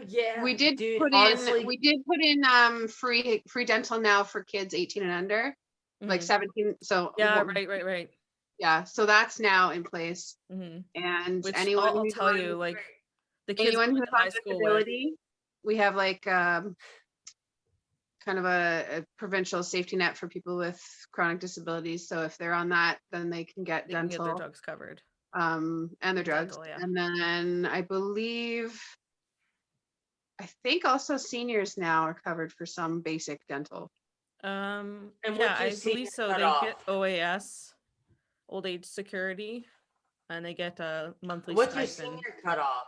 Speaker 2: Yeah,
Speaker 3: We did
Speaker 2: dude,
Speaker 3: put
Speaker 2: honestly,
Speaker 3: in free dental now for kids 18 and under, like 17. So
Speaker 1: yeah, right.
Speaker 3: Yeah, so that's now in place.
Speaker 1: Mm-hmm.
Speaker 3: And
Speaker 1: Which
Speaker 3: anyone
Speaker 1: I'll tell you, like the kids
Speaker 3: anyone who's
Speaker 1: high
Speaker 3: on
Speaker 1: school with,
Speaker 3: disability, we have like kind of a provincial safety net for people with chronic disabilities. So if they're on that, then they can get dental,
Speaker 1: get their drugs covered.
Speaker 3: And their drugs.
Speaker 1: Dental, yeah.
Speaker 3: And then I think also seniors now are covered for some basic dental.
Speaker 2: and
Speaker 1: yeah, I believe so. They get OAS, old age security, and they get a monthly
Speaker 2: what's
Speaker 1: stipend.
Speaker 2: your senior cutoff?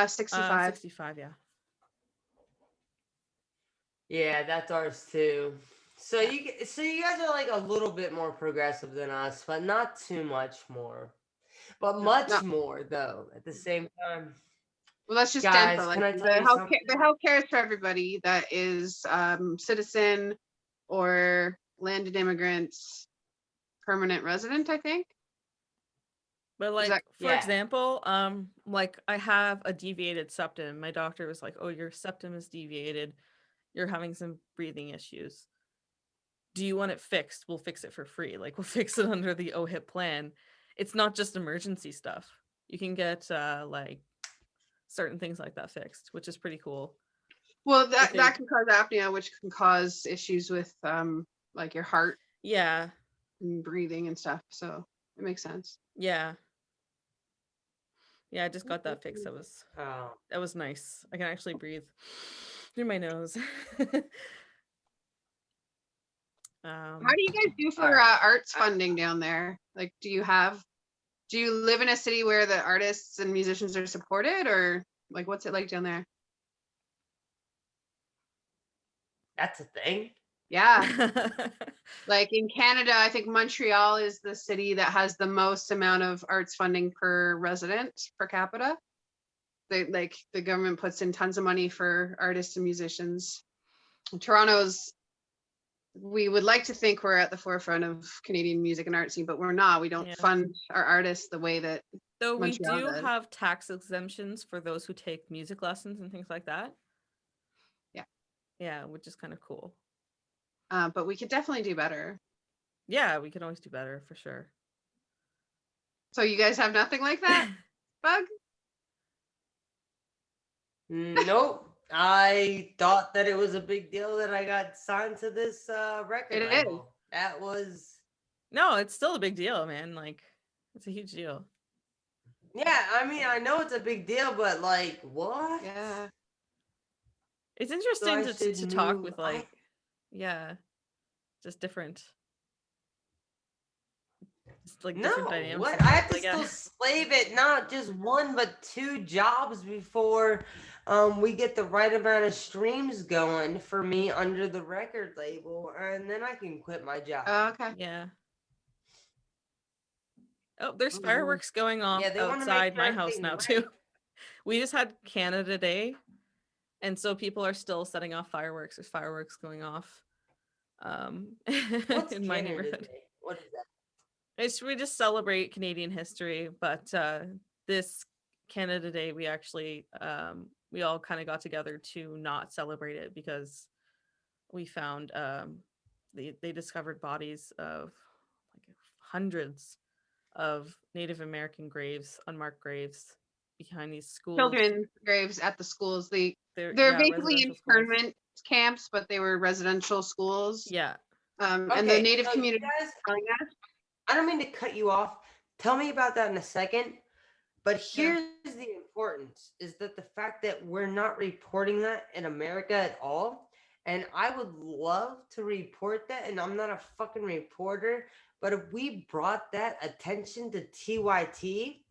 Speaker 3: 65.
Speaker 1: 65, yeah.
Speaker 2: Yeah, that's ours too. So you guys are like a little bit more progressive than us, but not too much more. But much more though at the same time.
Speaker 3: Well, that's just
Speaker 2: guys,
Speaker 3: dental.
Speaker 2: can
Speaker 3: Like
Speaker 2: I tell you something?
Speaker 3: the healthcare is for everybody that is citizen or landed immigrants, permanent resident, I think.
Speaker 1: But like for example, like I have a deviated septum. My doctor was like, "Oh, your septum is deviated. You're having some breathing issues. Do you want it fixed? We'll fix it for free. Like we'll fix it under the OHIP plan. It's not just emergency stuff. You can get like certain things like that fixed, which is pretty cool.
Speaker 3: Well, that can cause apnea, which can cause issues with like your heart.
Speaker 1: Yeah.
Speaker 3: And breathing and stuff. So it makes sense.
Speaker 1: Yeah. Yeah, I just got that fixed. That was nice. I can actually breathe through my nose.
Speaker 3: How do you guys do for arts funding down there? Like, do you live in a city where the artists and musicians are supported, or like what's it like down there?
Speaker 2: That's a thing.
Speaker 3: Yeah. Like in Canada, I think Montreal is the city that has the most amount of arts funding per resident per capita. The government puts in tons of money for artists and musicians. Toronto's, we would like to think we're at the forefront of Canadian music and art scene, but we're not. We don't fund our artists the way that
Speaker 1: Though we
Speaker 3: Montreal
Speaker 1: do
Speaker 3: does.
Speaker 1: have tax exemptions for those who take music lessons and things like that. Yeah, which is kind of cool.
Speaker 3: But we could definitely do better.
Speaker 1: Yeah, we can always do better for sure.
Speaker 3: So you guys have nothing like that, Bug?
Speaker 2: Nope. I thought that it was a big deal that I got signed to this record label. That was...
Speaker 1: No, it's still a big deal, man. Like, it's a huge deal.
Speaker 2: Yeah, I mean, I know it's a big deal, but like, what?
Speaker 3: Yeah.
Speaker 1: It's interesting to talk with, like, just different. Just like different dynamics.
Speaker 2: What? I have to still slave it, not just one, but 2 jobs before we get the right amount of streams going for me under the record label, and then I can quit my job.
Speaker 3: Okay.
Speaker 1: Yeah. Oh, there's fireworks going off outside my house now too. We just had Canada Day, and so people are still setting off fireworks. There's fireworks going off in my neighborhood.
Speaker 2: Day? What is that?
Speaker 1: We just celebrate Canadian history, but this Canada Day, we actually we all kind of got together to not celebrate it because we found they discovered bodies of like hundreds of Native American graves, unmarked graves behind these schools.
Speaker 3: Children's graves at the schools. They're basically internment camps, but they were residential schools.
Speaker 1: Yeah.
Speaker 3: And the Native community.
Speaker 2: I don't mean to cut you off. Tell me about that in a second. But here's the importance, is that the fact that we're not reporting that in America at all. And I would love to report that, and I'm not a fucking reporter, but if we brought that attention to TYT,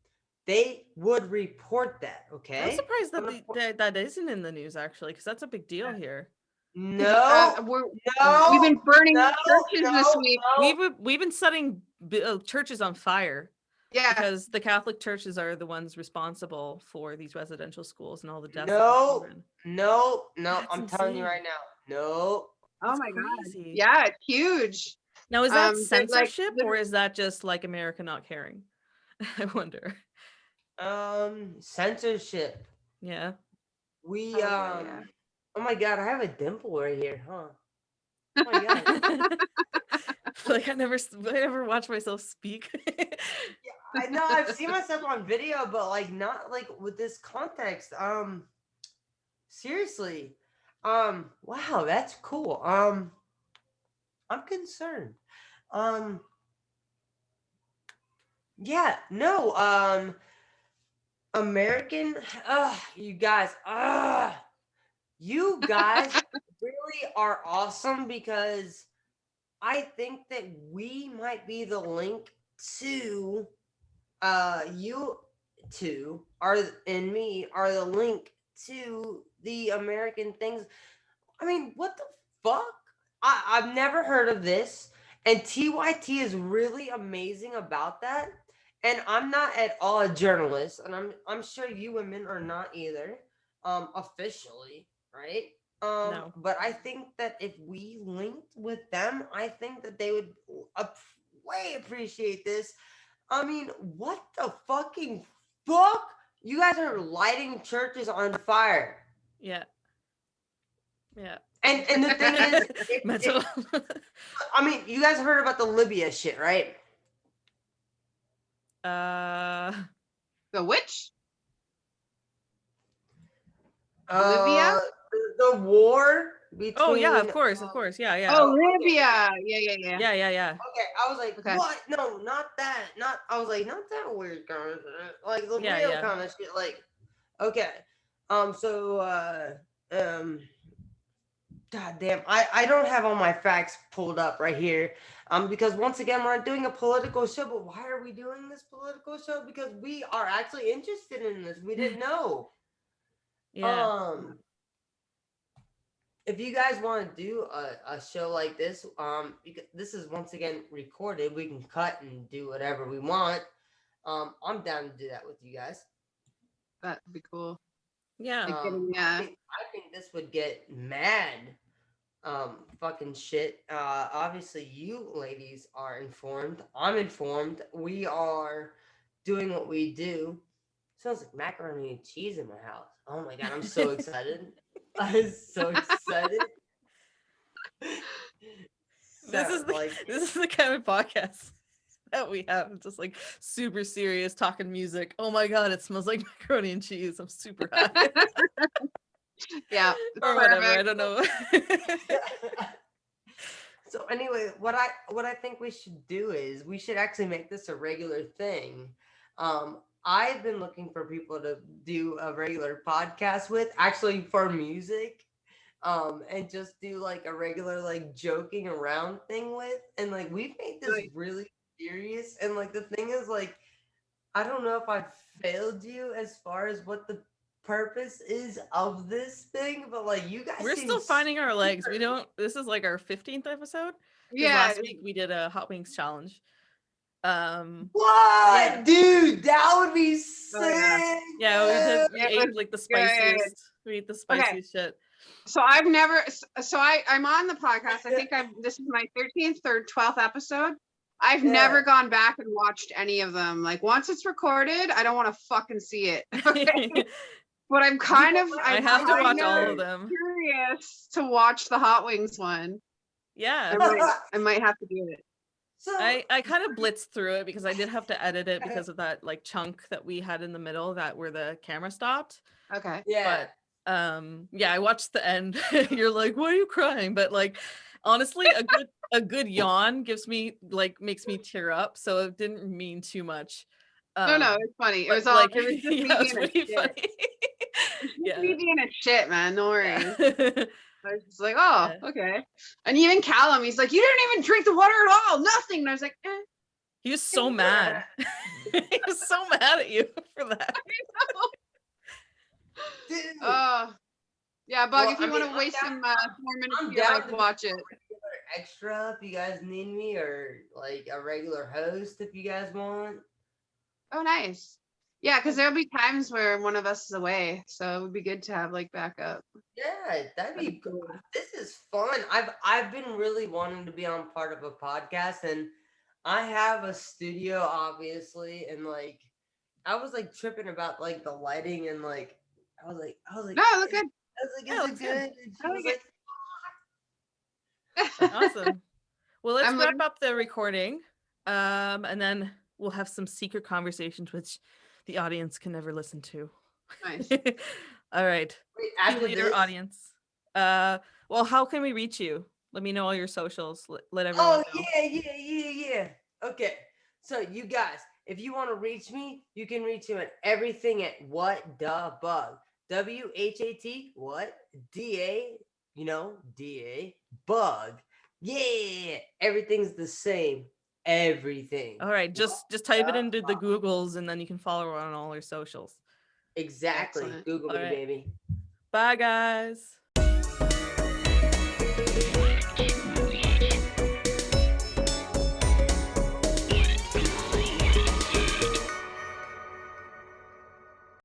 Speaker 2: they would report that, okay?
Speaker 1: I'm surprised that isn't in the news, actually, because that's a big deal here.
Speaker 2: No,
Speaker 3: we've been burning churches this week.
Speaker 1: We've been setting churches on fire.
Speaker 3: Yeah,
Speaker 1: because the Catholic churches are the ones responsible for these residential schools and all the deaths.
Speaker 2: No, I'm telling you right now. No.
Speaker 3: Oh my God. Yeah, it's huge.
Speaker 1: Now, is that censorship or is that just like America not caring? I wonder.
Speaker 2: Censorship.
Speaker 1: Yeah.
Speaker 2: Oh my God, I have a dimple right here, huh? Oh my God.
Speaker 1: Like I never watch myself speak.
Speaker 2: I know I've seen myself on video, but like not like with this context. Seriously. Wow, that's cool. I'm concerned. Yeah, no, American, you guys really are awesome, because I think that we might be the link to you two and me are the link to the American things. I mean, what the fuck? I've never heard of this, and TYT is really amazing about that. And I'm not at all a journalist, and I'm sure you women are not either, officially, right?
Speaker 1: No.
Speaker 2: But I think that if we linked with them, I think that they would way appreciate this. I mean, what the fucking fuck? You guys are lighting churches on fire.
Speaker 1: Yeah. Yeah.
Speaker 2: And the thing is, I mean, you guys heard about the Libya shit, right?
Speaker 3: The which?
Speaker 2: Libya? The war between...
Speaker 1: Oh yeah, of course, yeah.
Speaker 3: Oh, Libya. Yeah.
Speaker 1: Yeah.
Speaker 2: Okay, I was like, what? No, not that. I was like, not that weird kind of shit. Like the real kind of shit. Like, okay. God damn, I don't have all my facts pulled up right here. Because once again, we're doing a political show, but why are we doing this political show? Because we are actually interested in this. We didn't know.
Speaker 1: Yeah.
Speaker 2: If you guys want to do a show like this, because this is once again recorded, we can cut and do whatever we want. I'm down to do that with you guys.
Speaker 3: That'd be cool.
Speaker 1: Yeah.
Speaker 2: I think this would get mad fucking shit. Obviously you ladies are informed. I'm informed. We are doing what we do. Smells like macaroni and cheese in my house. Oh my god, I'm so excited. I'm so excited.
Speaker 1: This is the kind of podcast that we have. Just like super serious talking music. Oh my god, it smells like macaroni and cheese. I'm super high.
Speaker 3: Yeah.
Speaker 1: Or whatever. I don't know.
Speaker 2: So anyway, what I think we should do is we should actually make this a regular thing. I've been looking for people to do a regular podcast with, actually for music. And just do like a regular like joking around thing with, and like we've made this really serious, and like the thing is like I don't know if I failed you as far as what the purpose is of this thing, but like you guys
Speaker 1: We're still finding our legs. This is like our 15th episode.
Speaker 3: Yeah.
Speaker 1: Last week we did a hot wings challenge.
Speaker 2: What, dude? That would be sick.
Speaker 1: Yeah, we ate like the spiciest. We ate the spiciest shit.
Speaker 3: So I'm on the podcast. I think this is my 13th or 12th episode. I've never gone back and watched any of them. Like once it's recorded, I don't want to fucking see it. Okay? But I'm
Speaker 1: I have to watch all of them.
Speaker 3: Curious to watch the hot wings one.
Speaker 1: Yeah.
Speaker 3: I might have to do it.
Speaker 2: So
Speaker 1: I kind of blitzed through it because I did have to edit it because of that like chunk that we had in the middle where the camera stopped.
Speaker 3: Okay.
Speaker 2: Yeah.
Speaker 1: But I watched the end. You're like, why are you crying? But like honestly, a good yawn makes me tear up. So it didn't mean too much.
Speaker 3: No, it's funny. It was all
Speaker 1: like,
Speaker 3: it was just
Speaker 1: yeah, it was pretty funny.
Speaker 3: Yeah. Me being a shit, man. No worries. I was just like, oh, okay. And even Callum, he's like, you didn't even drink the water at all, nothing. And I was like,
Speaker 1: He was so mad. He was so mad at you for that.
Speaker 3: Yeah, Bug, if you want to waste some more minutes here, watch it.
Speaker 2: Extra if you guys need me, or like a regular host if you guys want.
Speaker 3: Oh, nice. Yeah, because there'll be times where one of us is away, so it would be good to have like backup.
Speaker 2: Yeah, that'd be cool. This is fun. I've been really wanting to be on part of a podcast, and I have a studio, obviously, and like I was like tripping about like the lighting, and like I was like,
Speaker 3: no, look good.
Speaker 2: I was like, is it good? And she was like,
Speaker 1: awesome. Well, let's wrap up the recording, and then we'll have some secret conversations which the audience can never listen to.
Speaker 3: Nice.
Speaker 2: Wait,
Speaker 1: All right.
Speaker 2: after
Speaker 1: Later, audience. Well, how can we reach you? Let me know all your socials. Let everyone know.
Speaker 2: Yeah. Okay. So you guys, if you want to reach me, you can reach me at everything at WatDaBug. WHAT what? DA, DA bug. Yeah, everything's the same. Everything.
Speaker 1: All right, just type it into the Googles and then you can follow her on all her socials.
Speaker 2: Exactly.
Speaker 3: Excellent.
Speaker 2: Google me, baby.
Speaker 1: Bye, guys.